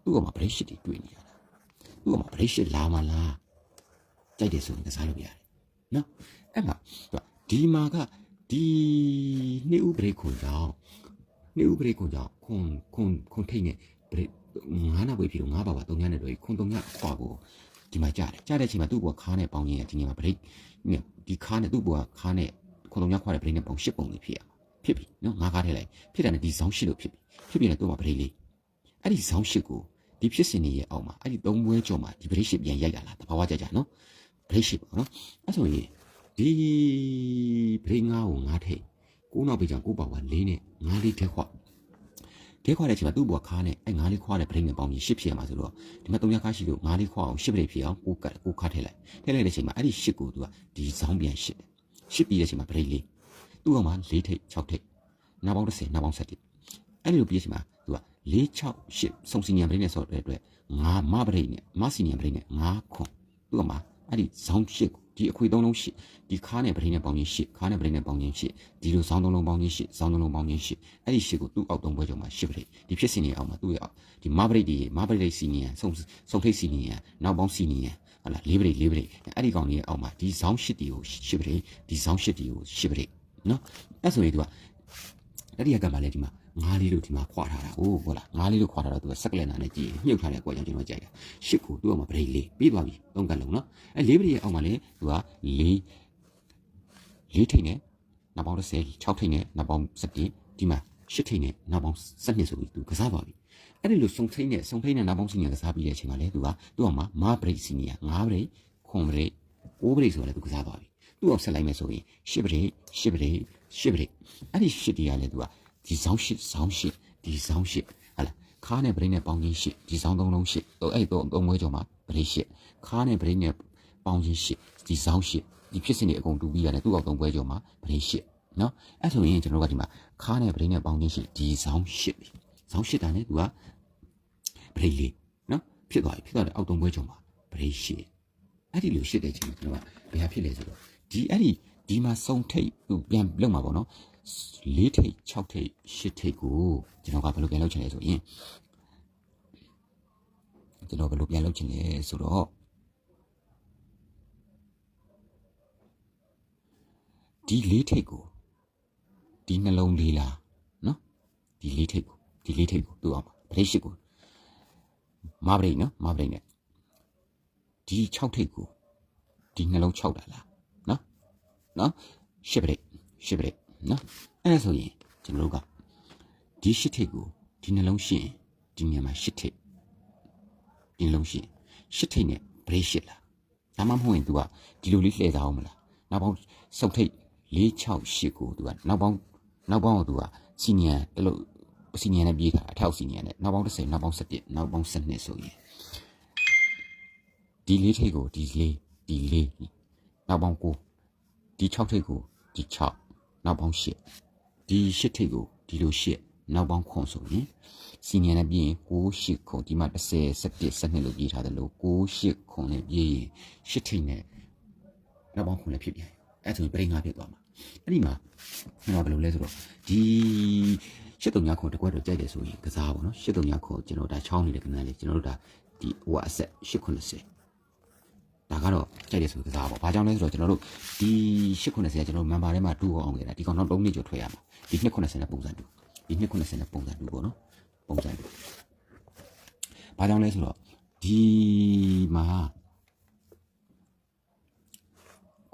[SPEAKER 1] သူ့အောက်မှာဗရိရှစ်တွေတွေ့နေရတာသူ့အောက်မှာဗရိရှစ်လာမလားကြိုက်တယ်ဆိုရင်ကစားလို့ရတယ်နော်အဲ့မှာဒီမှာကဒီနှစ်ဦးဗရိခွန်ကြောင့်ခွန်ထိတ်နဲ့ဗရိ9နာဝေဖြစ်လို့9ပါပါ3ညနဲ့တော့ခွန်3ညခွာကိုဒီမှာကြားတဲ့အချိန်မှာသူ့ဘွားခါနဲ့ပေါင်းရင်ဒီနေ့မှာဗရိနဲ့ဒီခါနဲ့သူ့ဘွားခါနဲ့ခွန်3ညခွာတဲ့ဗရိနဲ့ပေါင်း10ပုံလေးဖြစ်ရမှာဖြစ်ပြီနော်9ခါထဲလိုက်ဖြစ်တယ်နဲ့ဒီဇောင်း10လို့ဖြစ်ပြီနဲ့သူ့မှာဗရိလေးအဲ့ဒီဇောင်း10ကိုဒီဖြစ်စဉ်တွေရဲ့အောက်မှာအဲ့ဒီ3ပွဲကျော်မှာဒီဗရိ10ပြန်ရိုက်လာတာတဘာဝကြနော်ဗရိ10ပေါ့နော်အဲ့ဆိုရင်ဒီဗရိ9ကို9ထိတ်9နောက်ပြီးကြောင်9ပါဝါ4နဲ့9လေးထဲခွတဲ့အချိန်မှာသူ့ဘွားခါနဲ့အဲ့9လေးခွာတဲ့ဗရိနဲ့ပေါင်းပြီး10ဖြစ်ရမှာဆိုတော့ဒီမှာ3ရခါရှိလို့9လေးခွာအောင်10ဗရိဖြစ်အောင်9ခါထည့်လိုက်တဲ့အချိန်မှာအဲ့ဒီ10ကိုသူကဒီဇောင်းပြန်10ပြီးတဲ့အချိန်မှာဗရိလေးသူ့ကောင်မှာ4ထိတ်6ထိတ်နောက်ပေါင်း30နောက်ပေါင်း7အဲ့ဒီလိုပြီးတဲ့အချိန်မှာသူက468စုံစီနီယံဗရိနဲ့ဆော့တဲ့အတွက်9မဗရိနဲ့မစီနီယံဗရိနဲ့9ခွန်သူ့ကောင်မှာအဲ့ဒီဇောင်း10ကိုဒီအခွေ3လုံး8ဒီခါနဲ့ဗရိနဲ့ပေါင်းခြင်း8ခါနဲ့ဗရိနဲ့ပေါင်းခြင်း8ဒီလိုဇောင်း3လုံးပေါင်းခြင်း8ဇောင်း3လုံးပေါင်းခြင်း8အဲ့ဒီ8ကိုသူ့အောက်3ပွဲကျော်မှာ10ဗရိဒီဖြစ်စဉ်တွေအောက်မှာသူ့ရဲ့ဒီမဗရိစီနီယံစုံထိတ်စီနီယံနောက်ပေါင်းစီနီယံဟုတ်လား4ဗရိအဲ့ဒီကောင်ကြီးရဲ့အောက်မှာဒီဇောင်း8တီကို10ဗရိဒီဇောင်း8တီကို10ဗရိနော်အဲ့ဆိုရင်သူကတတိယကံမှာလည်းဒီမှာ9လေးလို့ဒီမှာခွာထားတာဟုတ်လား9လေးလို့ခွာထားတော့သူကစက်ကလန်နာနဲ့ကြည့်မြုပ်ထားတဲ့ကွာကြောင့်ကျွန်တော်ကြိုက်တာ10ကိုသူ့အောက်မှာဗရိလေးပြီးသွားပြီ3ကတ်လုံးနော်အဲ့4ဗရိရဲ့အောက်မှာလည်းသူက4ထိတ်နဲ့နောက်ပေါင်း30 6ထိတ်နဲ့နောက်ပေါင်း17ဒီမှာ10ထိတ်နဲ့နောက်ပေါင်း12ဆိုပြီးသူကစားသွားပြီအဲ့ဒီလိုစုံထိတ်နဲ့နောက်ပေါင်းစီနီယာကစားပြီးတဲ့အချိန်မှာလည်းသူကသူ့အောက်မှာမဗရိစီနီယာ9ဗရိခွန်ဗရိ9ဗရိဆိုတော့လည်းသူကစားသွားပြီသူ့အောက်ဆက်လိုက်မယ်ဆိုရင်10ဗရိအဲ့ဒီ10တီးရလဲသူကဒီဇောင်း8ဒီဇောင်း8ဟာလားခါနဲ့ဗရိနဲ့ပေါင်းခြင်း8ဒီဇောင်း3လုံး8အဲ့3မွေးကျော်မှာဗရိ8ခါနဲ့ဗရိနဲ့ပေါင်းခြင်း8ဒီဇောင်း8ဒီဖြစ်စဉ်တွေအကုန်တူပြီးရတယ်သူ့အောက်3ပွဲကျော်မှာဗရိ8 နော်အဲ့ဆိုရင်ကျွန်တော်တို့ကဒီမှာခါနဲ့ပရိနဲ့ပေါင်းချင်းရှိဒီဆောင်ရှစ်ဆောင်ရှစ်တာနဲ့သူကပရိလေးနော်ဖြစ်သွားပြီဖြစ်သွားတဲ့အောက်သုံးပွဲချုံမှာပရိရှစ်အဲ့ဒီလိုရှစ်တဲ့ချိန်မှာကျွန်တော်ကဘယ်ဟာဖြစ်လဲဆိုတော့ဒီမှာစုံထိတ်သူပြန်လုံမှာပေါ့နော်4ထိတ်6ထိတ်8ထိတ်ကိုကျွန်တော်ကဘယ်လိုပြန်လုပ်ချင်လဲဆိုရင်ကျွန်တော်ဘယ်လိုပြန်လုပ်ချင်လဲဆိုတော့ဒီ4ထိတ်ကိုဒီနှလုံးလေးလားနော်ဒီ4ထိတ်ကိုသူ့အောင်ပရိရှစ်ကိုမပရိနော်မပရိနဲ့ဒီ6ထိတ်ကိုဒီနှလုံး6တာလားနော်10ပရိနော်အဲ့ဒါဆိုရင်ကျွန်တော်တို့ကဒီ10ထိတ်ကိုဒီနှလုံးရှင်းဒီနေရာမှာ10ထိတ်ဒီနှလုံးရှင်း10ထိတ်နဲ့ပရိရှစ်လားဒါမှမဟုတ်ရင် तू ကဒီလိုလေးလှည့်စားအောင်မလားနောက်ပေါင်းစုံထိတ်4 6 8ကို तू ကနောက်ပေါင်းကို तू ကစီနီယံတလို့စီနီယံနဲ့ပြေးတာအထောက်စီနီယံနဲ့နောက်ပေါင်း30နောက်ပေါင်း17နောက်ပေါင်း12ဆိုရင်ဒီ4ထိတ်ကိုဒီ4နောက်ပေါင်း9ဒီ6ထိတ်ကိုဒီ6နောက်ပေါင်း8ဒီ8ထိတ်ကိုဒီလို8နောက်ပေါင်း9ဆိုရင်စီနီယံနဲ့ပြေးရင်9 8 9ဒီမှာ10 17 12လို့ပြေးထားတယ်လို့9 8 9နဲ့ပြေးရင်8ထိတ်နဲ့နောက်ပေါင်း9လည်းဖြစ်ပြန်အဲ့ဆိုရင်ပြိငါဖြစ်သွားမှာအဲ့ဒီမှာကျွန်တော်ဘယ်လိုလဲဆိုတော့ဒီ83ခုတကွက်တော့ကြိုက်တယ်ဆိုရင်ကစားပါတော့83ခုကျွန်တော်ဒါချောင်းနေတဲ့ကနန်းလေးကျွန်တော်တို့ဒါဒီဟိုအဆက်890ဒါကတော့ကြိုက်တယ်ဆိုကစားပါဘာကြောင့်လဲဆိုတော့ကျွန်တော်တို့ဒီ890ကကျွန်တော်တို့ member ထဲမှာတူအောင်ခဲ့တာဒီကောင်တော့3နှစ်ကျော်ထွက်ရမှာဒီ290နဲ့ပုံစံတူဒီ290နဲ့ပုံစံတူပေါ့နော်ပုံစံတူဘာကြောင့်လဲဆိုတော့ဒီမှာ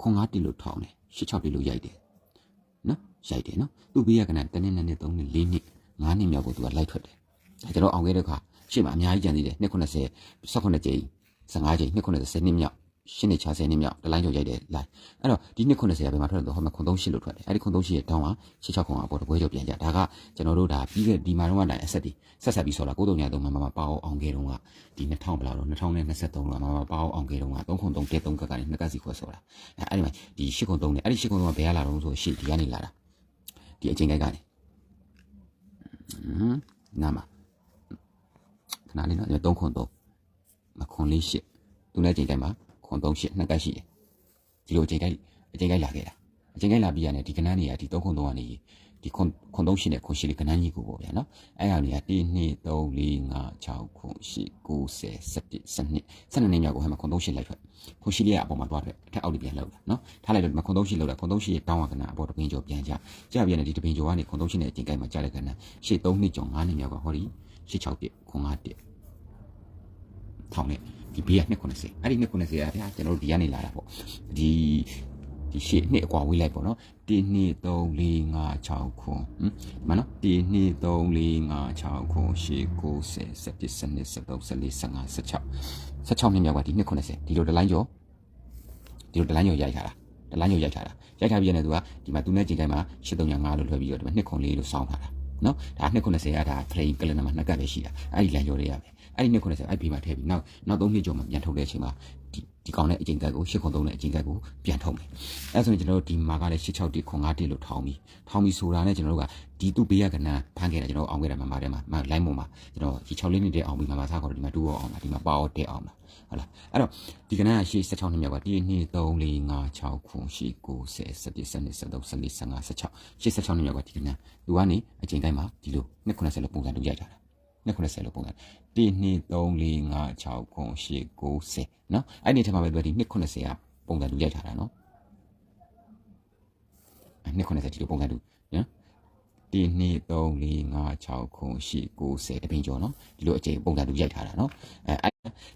[SPEAKER 1] ခွန်5တိလို့ထောင်းတယ်86တိလို့ရိုက်တယ်နော်ရိုက်တယ်နော်သူ့ဘေးကကနတနည်းနဲ့3နှစ်4နှစ်5နှစ်မြောက်ကိုသူကလိုက်ထွက်တယ်ဒါကျွန်တော်အောင်ခဲ့တဲ့ခါရှေ့မှာအများကြီးကြံသေးတယ်290 18ကြိမ်15ကြိမ်290နှစ်မြောက်10နှစ်60နှစ်မြောက်တလိုင်းကျော်ရိုက်တယ်လိုက်အဲ့တော့ဒီ290ကဘယ်မှာထွက်တော့ဟိုမှာခွန်38လို့ထွက်တယ်အဲ့ဒီခွန်38ရဲ့တောင်းက86ခွန်အပေါ်တပွဲကျော်ပြန်ကြဒါကကျွန်တော်တို့ဒါပြီးခဲ့ဒီမှာတော့ကအဆက်တီဆက်ဆက်ပြီးဆော်လာ93မှာမပါအောင်ခဲ့တော့ကဒီ2000ဘလောက်တော့2023တော့မပါအောင်ခဲ့တော့က3ခွန်3တဲ3ကကနေ2ကစီခွဲဆော်လာအဲ့ဒီမှာဒီ8ခွန်3နဲ့အဲ့ဒီ8ခွန်3ကဘယ်ကလာတော့ဆိုရှေ့ဒီကနေလာတာဒီအချိန်ကိုက်ကနေနာမခဏလေးနော်3ခွန်3မခွန်လေး8သူနဲ့အချိန်တိုင်းမှာခွန်3 8 2ကရှိတယ်ဒီလိုအချိန်ကိုက်လာခဲ့တာအချိန်ကိုက်လာပြီးရတယ်ဒီကနန်းတွေကဒီ3ခွန်3ကနေဒီခွန်3 8နဲ့ခွန်8လေးကနန်းကြီးကိုပေါ့ဗျာနော်အဲ့ဟာတွေက1 2 3 4 5 6ခွန်8 9 10 11 12နှစ်မြောက်ကိုဟဲ့မှာခွန်3 8လိုက်ထွက်ခွန်8လေးကအပေါ်မှာတွားထွက်အထက်အောက်လေးပြန်လောက်တာနော်ထားလိုက်တော့ခွန်3 8လောက်တာခွန်3 8ရဲ့တောင်းဝကနအပေါ်တပင်းကျော်ပြန်ကြပြန်တယ်ဒီတပင်းကျော်ကနေခွန်3 8နဲ့အချိန်ကိုက်မှာကြားတဲ့ကနန်း8 3နှစ်ကျော်9နှစ်မြောက်ကဟောဒီ8 6 1ခွန်5 1ထောင်းနဲ့ဒီဘေးက290အဲ့ဒီ290ကဗျာကျွန်တော်တို့ဒီကနေလာတာပေါ့ဒီရှေ့နှစ်အကွာဝေးလိုက်ပေါ့နော်1 2 3 4 5 6ခွန်မှန်နော်1 2 3 4 5 6ခွန်8 9 10 11 12 13 14 15 16နှစ်မြောက်ကဒီ290ဒီလိုတလိုင်းကျော်ရိုက်ထားတာတလိုင်းကျော်ရိုက်ထားပြီးရတယ်သူကဒီမှာသူနဲ့ချိန်တိုင်းမှာ835လို့လွှဲပြီးတော့ဒီမှာ2ခွန်4လို့စောင်းထားတာနော်ဒါ290ကဒါ play calendar မှာ2ကပ်ပဲရှိတာအဲ့ဒီလမ်းကျော်တွေရပဲအဲ့ဒီ290အဲ့ဒီမှာထည့်ပြီးနောက်3နှစ်ကျော်မှာပြန်ထုတ်တဲ့အချိန်မှာဒီကောင်နဲ့အချိန်ကတ်ကို8ခွန်3နဲ့အချိန်ကတ်ကိုပြန်ထုတ်မယ်အဲ့ဆိုရင်ကျွန်တော်တို့ဒီမှာကလည်း86တိခွန်5တိလို့ထောင်းပြီးဆိုတာနဲ့ကျွန်တော်တို့ကဒီသူ့ဘေးကကနန်းဖမ်းခဲ့တာကျွန်တော်အောင်ခဲ့တာမှာထဲမှာလိုင်းပေါ်မှာကျွန်တော်ဒီ6လေးနှစ်တည်းအောင်ပြီးမှာစားခေါ်တော့ဒီမှာ2ရောအောင်တာဒီမှာပါအောတက်အောင်တာဟုတ်လားအဲ့တော့ဒီကနန်းက86နှစ်မြောက်က1 2 3 4 5 6ခွန်8 9 10 11 12 13 14 15 16 86နှစ်မြောက်ကဒီကနန်းသူကနေအချိန်တိုင်းမှာဒီလို290လို့ပုံစံတူရိုက်ထားတာ290လို့ပုံစံ1 2 3 4 5 6ခွန်8 9 10နော်အဲ့ဒီထက်မှာပဲဒီ290ကပုံစံတူရိုက်ထားတာနော်290ဒီလိုပုံစံတူနော်1 2 3 4 5 6ခွန်8 9 10တပင်းကျော်နော်ဒီလိုအချိန်ပုံစံတူရိုက်ထားတာနော်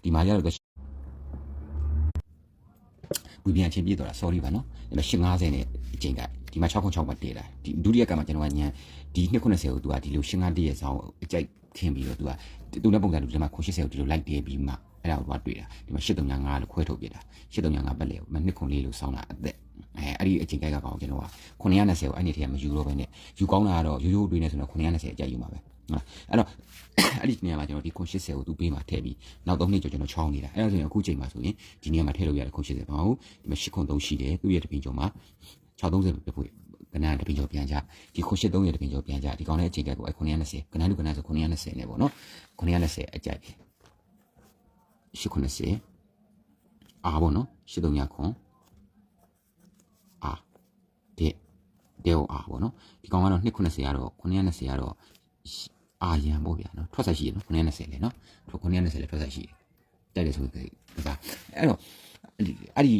[SPEAKER 1] ဒီမှာရတော့ဝီပြန်ချင်းပြည့်တော့တာ sorry ပါနော်ဒီမှာ850နဲ့အချိန်ကဒီမှာ6ခွန်6မှာတည်တာဒီဒုတိယကမှာကျွန်တော်ကညံဒီ290ကိုသူကဒီလို851ရဲ့ဆောင်းအကြိုက်ခင်းပြီးတော့သူနဲ့ပုံစံတူဒီမှာခွန်80ကိုဒီလိုလိုက်တည်ပြီးမှအဲ့ဒါကိုတွေ့တာဒီမှာ835လို့ခွဲထုတ်ပြတာ835ပတ်လေကို2ခွန်4လို့ဆောင်းတာအသက်အဲ့ဒီအချိန်ကိုက်ကကောင်ကျွန်တော်က920ကိုအဲ့ဒီထဲမှာမယူတော့ဘဲနဲ့ယူကောင်းတာကတော့ရိုးတွေးနေဆိုတော့920အကြိုက်ယူမှာပဲဟုတ်အဲ့တော့အဲ့ဒီနေရာမှာကျွန်တော်ဒီခွန်80ကိုသူပေးမှာထည့်ပြီးနောက်3နှစ်ကျော်ကျွန်တော်ချောင်းနေတာအဲ့ဒါဆိုရင်အခုချိန်မှာဆိုရင်ဒီနေရာမှာထည့်လို့ရတယ်ခွန်80ဘာဟုတ်ဒီမှာ8ခွန်3ရှိတယ်သူ့ရဲ့တပင်းကျော်မှာ630ပဲပို့ ကနန်းတပင်ကျော်ပြန်ကြဒီခု83ရဲ့တပင်ကျော်ပြန်ကြဒီကောင်လေးအချိန်ကကို920ကနန်းလူကနန်းဆို920နဲ့ပေါ့နော်920အကြိုက်890အာပေါ့နော်83ခွန်အာတဲ့အာပေါ့နော်ဒီကောင်ကတော့290ကတော့920ကတော့အာရန်ပေါ့ဗျာနော်ထွက်ဆိုင်ရှိရနော်920လေနော်920လေထွက်ဆိုင်ရှိတယ်တိုက်တယ်ဆိုကစားအဲ့တော့အဲ့ဒီ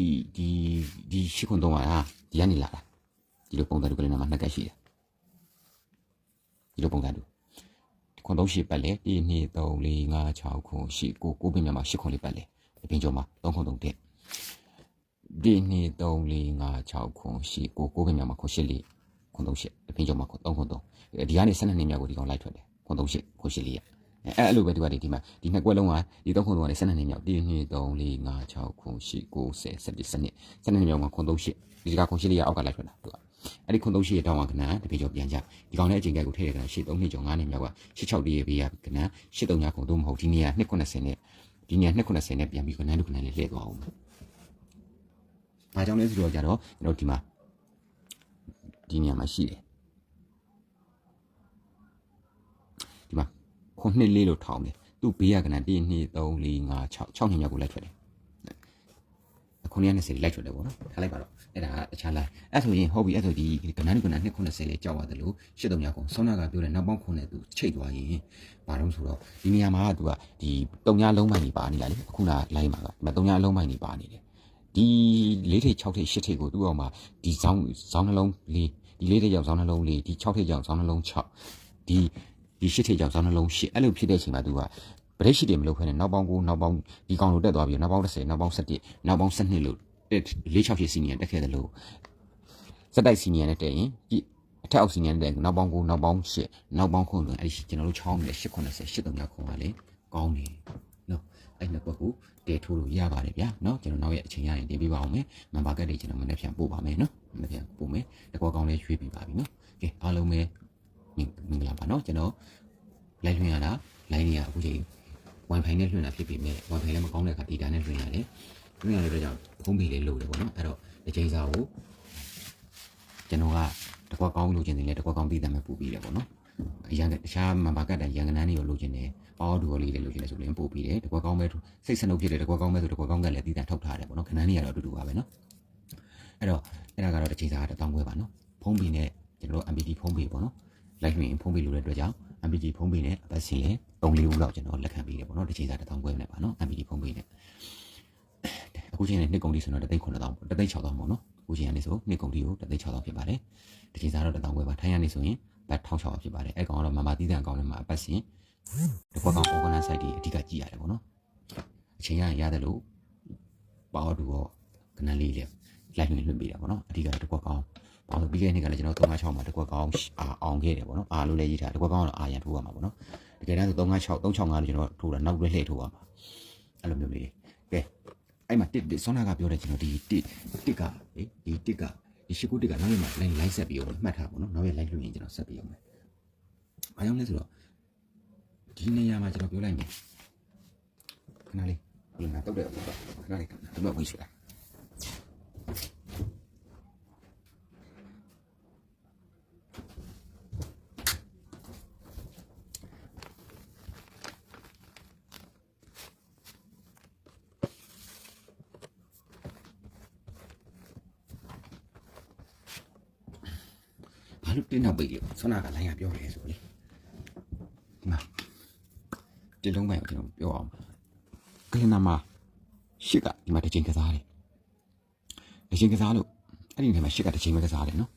[SPEAKER 1] 8ခွန်3ဟာဒီကနေလာတာဒီလိုပုံစံတူကလေးနာမှာ2ကက်ရှိတယ်ဒီလိုပုံစံတူခွန်3ရှိပတ်လေ1 2 3 4 5 6ခွန်8 9ပင်မြမှာ8ခွန်လေးပတ်လေဒီပင်ကျော်မှာ3ခွန်3တက်1 2 3 4 5 6ခွန်8 9ပင်မြမှာခွန်8လေးခွန်3 8ဒီပင်ကျော်မှာခွန်3ခွန်3ဒီကနေ12နှစ်မြောက်ကိုဒီကောင်လိုက်ထွက်တယ်ခွန်3 8ခွန်8လေးရအဲ့လိုပဲဒီဒီမှာဒီနှစ်ကွက်လုံးကဒီ3ခွန်3ကနေ12နှစ်မြောက်1 2 3 4 5 6ခွန်8 9 10 11 12နှစ်မြောက်မှာခွန်3 8ဒီကခွန်8လေးရအောက်ကလိုက်ထွက်တာသူကအဲ့ဒီခွန်3 8ရဲ့တောင်းကနန်းတပည့်ကျော်ပြန်ကြဒီကောင်နဲ့အချိန်ကကိုထည့်ရကနန်း8 3နှစ်ကျော်9နှစ်မြောက်က8 6လေးရပေးရကနန်း8 3ညခွန်3မဟုတ်ဒီနေရာ290နဲ့ဒီနေရာ290နဲ့ပြန်ပြီးကနန်းလူကနန်းလေးလှည့်သွားအောင်ဘာကြောင့်လဲဆိုတော့ကြတော့ကျွန်တော်ဒီမှာဒီနေရာမှာရှိတယ်ဒီမှာခွန်နှစ်လေးလို့ထောင်းတယ်သူ့ဘေးရကနန်း1 2 3 4 5 6 6နှစ်မြောက်ကိုလိုက်ထွက်တယ်ခွန်20လိုက်ထွက်တယ်ပေါ့နော်ထားလိုက်ပါတော့အဲ့ဒါအခြားလိုက်အဲ့ဆိုရင်ဟုတ်ပြီအဲ့ဆိုဒီကနန်းကနန်း290လေးကြောက်ရတယ်လို့83ညခွန်ဆောင်းနာကပြောတယ်နောက်ပေါင်းခွန်နဲ့သူချိတ်သွားရင်ဘာလို့ဆိုတော့ဒီနေရာမှာကသူကဒီ3ညလုံးပိုင်းနေပါနေလားလေအခုနလိုင်းမှာကဒီမှာ3ညလုံးပိုင်းနေပါနေတယ်ဒီ4ထိပ်6ထိပ်8ထိပ်ကိုသူ့အောင်မှာဒီဇောင်းနှလုံးလေးဒီ4ထိပ်ကြောင့်ဇောင်းနှလုံးလေးဒီ6ထိပ်ကြောင့်ဇောင်းနှလုံး6ဒီ8ထိပ်ကြောင့်ဇောင်းနှလုံး8အဲ့လိုဖြစ်တဲ့အချိန်မှာသူကပရိတ်ရှိတယ်မလုပ်ခွင့်နဲ့နောက်ပေါင်း9နောက်ပေါင်းဒီကောင်လိုတက်သွားပြီးနောက်ပေါင်း10နောက်ပေါင်း17နောက်ပေါင်း12လို့468စီနီယံတက်ခဲ့တယ်လို့စက်တိုက်စီနီယံနဲ့တက်ရင်ဒီအထက်အောက်စီနီယံနဲ့တက်နောက်ပေါင်း9နောက်ပေါင်း10နောက်ပေါင်း9လို့အဲ့ဒီကျွန်တော်တို့ချောင်းနေ890 83ညခွန်ပါလေကောင်းတယ်နော်အဲ့နှစ်ဘက်ကိုတဲထိုးလို့ရပါတယ်ဗျာနော်ကျွန်တော်နောက်ရဲ့အချိန်ရရင်တင်ပြပါအောင်မယ်မန်ပါကတ်တွေကျွန်တော်မနေ့ပြန်ပို့ပါမယ်နော်မနေ့ပြန်ပို့မယ်တကောကောင်းလေးရွေးပြပါပြီနော်ကဲအားလုံးပဲမင်္ဂလာပါနော်ကျွန်တော်လိုက်လွှင့်ရတာလိုင်းတွေကအခုချိန် Wi-Fi နဲ့လွှင့်တာဖြစ်ပြီးမြဲ Wi-Fi လည်းမကောင်းတဲ့အခါ data နဲ့လွှင့်ရတယ်လွှင့်ရတဲ့အတွက်ကြောင့်ဖုန်းပေလေးလိုတယ်ပေါ့နော်အဲ့တော့ဒီချိန်စာကိုကျွန်တော်ကတကွက်ကောင်းလိုချင်တယ်လေတကွက်ကောင်းပြီးတယ်မဲ့ပို့ပြီးတယ်ပေါ့နော်အရန်တခြားမန်ပါကတ်တိုင်ရန်ကနန်းတွေကိုလိုချင်တယ်ပေါဒူလေးတွေလိုချင်တယ်ဆိုရင်ပို့ပြီးတယ်တကွက်ကောင်းပဲစိတ်စနှုတ်ဖြစ်တယ်တကွက်ကောင်းပဲဆိုတကွက်ကောင်းကလည်းတည်တံထုတ်ထားတယ်ပေါ့နော်ခဏန်းလေးကတော့အတူတူပါပဲနော်အဲ့တော့အဲ့ဒါကတော့ဒီချိန်စာက1000ခွဲပါနော်ဖုန်းပေနဲ့ကျွန်တော်တို့ MPT ဖုန်းပေပေါ့နော်လိုက်လွှင့်ဖုန်းပေလိုတဲ့အတွက်ကြောင့် MPT ဖုန်းပေနဲ့အပတ်စဉ်လဲ3-4ဦးလောက်ကျွန်တော်လက်ခံပေးတယ်ပေါ့နော်ဒီချိန်စာ1000ခွဲနဲ့ပါနော် MPT ဖုန်းပေနဲ့အခုချိန်နဲ့နှစ်ကုန်တီဆိုတော့3,900ပေါ့3,600ပေါ့နော်အခုချိန်ကနေဆိုနှစ်ကုန်တီကို3,600ဖြစ်ပါတယ်ဒီချိန်စာတော့1000ခွဲပါထိုင်းရနေဆိုရင်ဘတ်1,600ဖြစ်ပါတယ်အဲ့ကောင်ကတော့မမတီးတဲ့အကောင်နဲ့မှာအပတ်စဉ်ဒီကွက်ကောင် organize site ဒီအဓိကကြည့်ရတယ်ပေါ့နော်အချိန်ရရင်ရတယ်လို့ပေါတူရောကနန်းလေးလေလိုက်လွှင့်ပေးတာပေါ့နော်အဓိကဒီကွက်ကောင်ဘာလို့ပြီးခဲ့တဲ့နေ့ကလည်းကျွန်တော်356မှာဒီကွက်ကောင်အောင်ခဲ့တယ်ပေါ့နော်အားလို့လည်းရေးထားဒီကွက်ကောင်ကတော့အာရန်ထိုးရမှာပေါ့နော်တကယ်တမ်းဆို356 365လို့ကျွန်တော်ထိုးတာနောက်လည်းလှည့်ထိုးရမှာအဲ့လိုမျိုးလေးကဲအဲ့မှာတစ်ဆွမ်းနာကပြောတယ်ကျွန်တော်ဒီတစ်ကလေဒီတစ်ကဒီရှိကိုတစ်ကနောက်ရက်မှာလိုက်ဆက်ပြီးတော့မှတ်ထားပါတော့နောက်ရက်လိုက်လို့ရင်ကျွန်တော်ဆက်ပြီးအောင်မယ်။ဘာကြောင့်လဲဆိုတော့ဒီနေရာမှာကျွန်တော်ပြောလိုက်မယ်ခဏလေးဒီမှာတုတ်တဲ့အပေါ်ခဏလေးဒီမှာဝင်ရှိလိုက်တင်းနောက်ပိတ်လို့ဆွမ်းနာကလိုင်းရပြောတယ်ဆိုလေဒီမှာဒီလုံးပိုင်းကိုကျွန်တော်ပြောအောင်ကလနာမှာရှစ်ကဒီမှာတစ်ချိန်ကစားတယ်တစ်ချိန်ကစားလို့အဲ့ဒီနေရာမှာရှစ်ကတစ်ချိန်ပဲကစားတယ်နော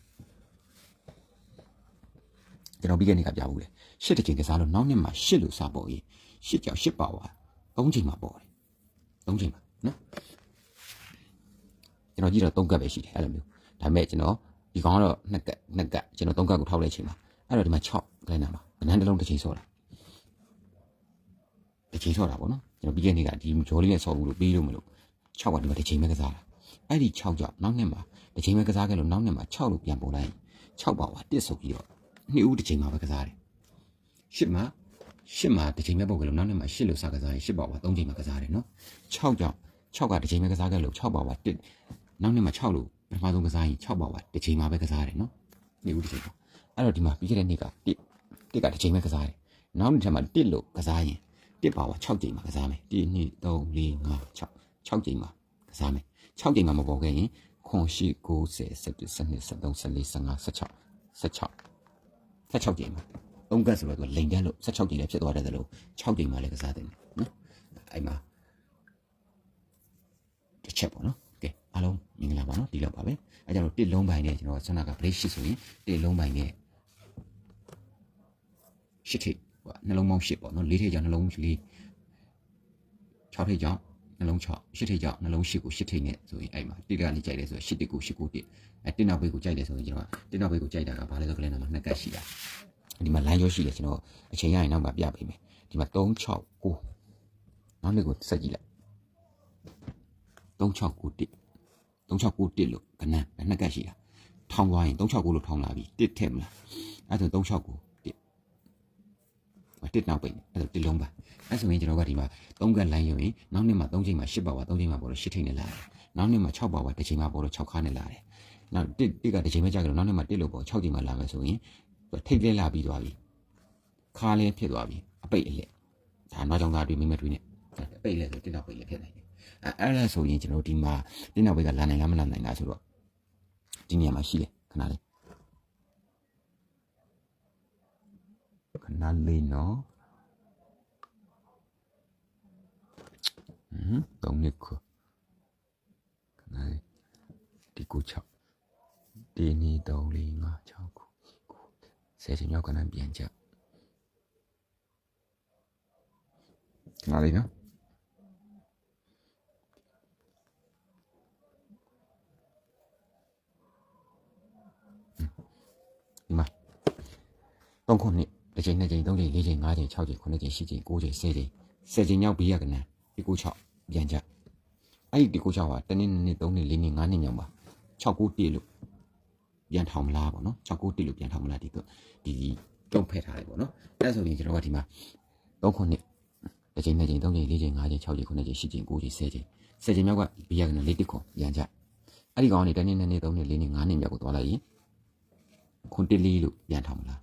[SPEAKER 1] ်ကျွန်တော်ပြီးခဲ့နေ့ကပြဘူးလေရှစ်တစ်ချိန်ကစားလို့နောက်နေ့မှာရှစ်လို့စပေါ်ရေးရှစ်ကြောင်ရှစ်ပါဝါ3ချိန်မှာပေါ်တယ်3ချိန်မှာနော်ကျွန်တော်ကြည့်တော့3ကပ်ပဲရှိတယ်အဲ့လိုမျိုးဒါပေမဲ့ကျွန်တော်ဒီကောင်ကတော့2ကပ်ကျွန်တော်3ကပ်ကိုထောက်လိုက်ချိန်မှာအဲ့တော့ဒီမှာ6ကလနာမှာကနန်းတစ်လုံးတစ်ချိန်ဆော့တာတစ်ချိန်ဆော့တာပေါ့နော်ကျွန်တော်ပြီးခဲ့နေ့ကဒီဂျော်လေးနဲ့ဆော့ဘူးလို့ပြီးလို့မလို့6ကဒီမှာတစ်ချိန်ပဲကစားတာအဲ့ဒီ6ကြောင့်နောက်နှစ်မှာတစ်ချိန်ပဲကစားခဲ့လို့နောက်နှစ်မှာ6လို့ပြန်ပေါ်လိုက်6ပါဝါ1ဆိုပြီးတော့2ဦးတစ်ချိန်မှာပဲကစားတယ်8မှာတစ်ချိန်ပဲပုတ်ခဲ့လို့နောက်နှစ်မှာ8လို့စကစားရင်8ပါဝါ3ချိန်မှာကစားတယ်နော်6ကြောင့်6ကတစ်ချိန်ပဲကစားခဲ့လို့6ပါဝါ1နောက်နှစ်မှာ6လို့ပထမဆုံးကစားရင်6ပါဝါတစ်ချိန်မှာပဲကစားတယ်နော် နေဦးဒီချိန်ပေါ့အဲ့တော့ဒီမှာပြီးခဲ့တဲ့နေ့ကတစ်ကတစ်ချိန်ပဲကစားတယ်နောက်နေ့ထပ်မှာတစ်လို့ကစားရင်တစ်ပါဝါ6ချိန်မှာကစားမယ်1 2 3 4 5 6 6ချိန်မှာကစားမယ်6ချိန်မှာမပေါ်ခဲ့ရင်ခွန်ရှိ9 10 11 12 13 14 15 16ချိန်မှာ3ကတ်ဆိုတော့သူလိန်တန်းလို့16ချိန်လည်းဖြစ်သွားတယ်လို့6ချိန်မှာလည်းကစားတယ်နော်အဲ့မှာတစ်ချက်ပေါ့နော်ကဲအားလုံးမင်္ဂလာပါနော်ဒီလောက်ပါပဲအဲကြောင့်တစ်လုံးပိုင်းနဲ့ကျွန်တော်ဆန္ဒက break ရှိဆိုရင်တစ်လုံးပိုင်းနဲ့ရှစ်ထိပ်ဟိုနှလုံးပေါင်း8ပေါ့နော်4ထိပ်ကြောင့်နှလုံး4 6ထိပ်ကြောင့်နှလုံး6 8ထိပ်ကြောင့်နှလုံး8ကို8ထိပ်နဲ့ဆိုရင်အဲ့မှာတစ်ကနေကြိုက်တယ်ဆိုတော့8တစ်ကို8ကိုတစ်အဲတစ်နောက်ဘေးကိုကြိုက်တယ်ဆိုရင်ကျွန်တော်တစ်နောက်ဘေးကိုကြိုက်တာကဘာလဲဆိုကလည်းတော့2ကတ်ရှိတာဒီမှာ line ရောရှိတယ်ကျွန်တော်အချိန်ရရင်နောက်မှပြပေးမယ်ဒီမှာ369နောက်နေ့ကိုဆက်ကြည့်လိုက်3691 3691လို့ကနန်း2ကတ်ရှိတာထောင်းသွားရင်369လို့ထောင်းလာပြီတစ်ထည့်မလားအဲဆို369တစ်နောက်ပိတ်အဲ့ဒါတစ်လုံးပါအဲ့ဆိုရင်ကျွန်တော်ကဒီမှာ3ကတ် line ယူရင်နောက်နေ့မှာ3ချိန်မှာ10ပါဝါ3ချိန်မှာပေါ်တော့10ထိပ်နဲ့လာတယ်နောက်နေ့မှာ6ပါဝါတစ်ချိန်မှာပေါ်တော့6ခါနဲ့လာတယ်နောက်တစ်ကတစ်ချိန်ပဲကြာကြတော့နောက်နေ့မှာတစ်လို့ပေါ်6ချိန်မှာလာမယ်ဆိုရင်ထိပ်လဲလာပြီးသွားပြီခါလဲဖြစ်သွားပြီအပိတ်အလက်ဒါနောက်ကြောင့်သားတွေမိမတွေနဲ့အပိတ်လဲဆိုတစ်နောက်ပိတ်လဲဖြစ်နိုင်တယ်အဲ့ဒါဆိုရင်ကျွန်တော်ဒီမှာတစ်နောက်ပိတ်ကလာနိုင်လားမလာနိုင်လားဆိုတော့ဒီနေရာမှာရှိတယ်ခဏလေးနော်3နှစ်ခုခဏလေးဒီကို6ဒီနေ့3 4 5 6ခု10ချိန်မြောက်ကနန်းပြန်ကြခဏလေးနော်ဒီမှာ3ခုနှစ်တစ်ချိန်2ချိန်3ချိန်4ချိန်5ချိန်6ချိန်9ချိန်10ချိန်9ချိန်10ချိန်10ချိန်မြောက်ပြီးရကနန်းဒီကို6ပြန်ကြအဲ့ဒီကို6ဟာတနေ့2နေ့3နေ့4နေ့5နေ့မြောက်ပါ6 9 1လို့ပြန်ထောင်မလားပေါ့နော်6 9 1လို့ပြန်ထောင်မလားဒီတုံးဖက်ထားတယ်ပေါ့နော်အဲ့ဒါဆိုရင်ကျွန်တော်ကဒီမှာ3ခုနှစ်တစ်ချိန်2ချိန်3ချိန်4ချိန်5ချိန်6ချိန်9ချိန်10ချိန်9ချိန်10ချိန်10ချိန်မြောက်ကပြီးရကနန်း4တစ်ခွန်ပြန်ကြအဲ့ဒီကောင်ကနေတနေ့2နေ့3နေ့4နေ့5နေ့မြောက်ကိုသွားလိုက်ရင်ခွန်1 4လို့ပြန်ထောင်မလား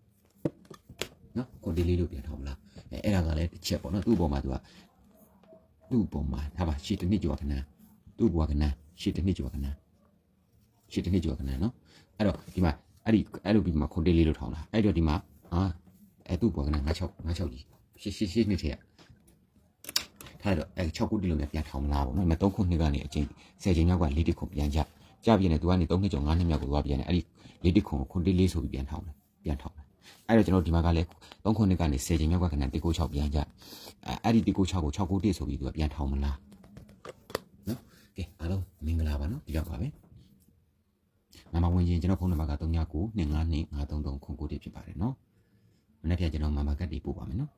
[SPEAKER 1] နော်ခွန်1 4လို့ပြန်ထောင်မလားအဲ့ဒါကလည်းတစ်ချက်ပေါ့နော်သူ့အပေါ်မှာသူ့ပုံမှာဒါပါရှစ်တစ်နှစ်ကျော်ခဏသူ့ဘွားကဏရှစ်တစ်နှစ်ကျော်ခဏရှစ်တစ်နှစ်ကျော်ခဏနော်အဲ့တော့ဒီမှာအဲ့လိုပြီးမှခွန်တေးလေးလို့ထောင်းတာအဲ့တော့ဒီမှာသူ့ဘွားကဏ56ကြီးရှစ်နှစ်ထဲကထားတော့အဲ့6ခုတီလို့ပြန်ထောင်းမလားပေါ့နော်ဒီမှာ3ခုနှစ်ကနေအချိန်10ချိန်မြောက်က4တစ်ခုပြန်ကြပြည့်နေသူကနေ3နှစ်ကျော်5နှစ်မြောက်ကိုသွားပြန်တယ်အဲ့ဒီ4တစ်ခုကိုခွန်တေးလေးဆိုပြီးပြန်ထောင်းတယ်အဲ့တော့ကျွန်တော်ဒီမှာကလည်း3ခုနှစ်ကနေ10ချိန်မြောက်ကခဏ1 9 6ပြန်ကြအဲ့ဒီ1 9 6ကို6 9 1ဆိုပြီးသူကပြန်ထောင်းမလားနော်ကဲအားလုံးမင်္ဂလာပါနော်ဒီရောက်ပါပဲမမဝင်ရင်ကျွန်တော်ဖုန်းနံပါတ်က3992525339ဖြစ်ပါတယ်နော်မနေ့ပြန်ကျွန်တော်မမကတ်တီပို့ပါမယ်နော်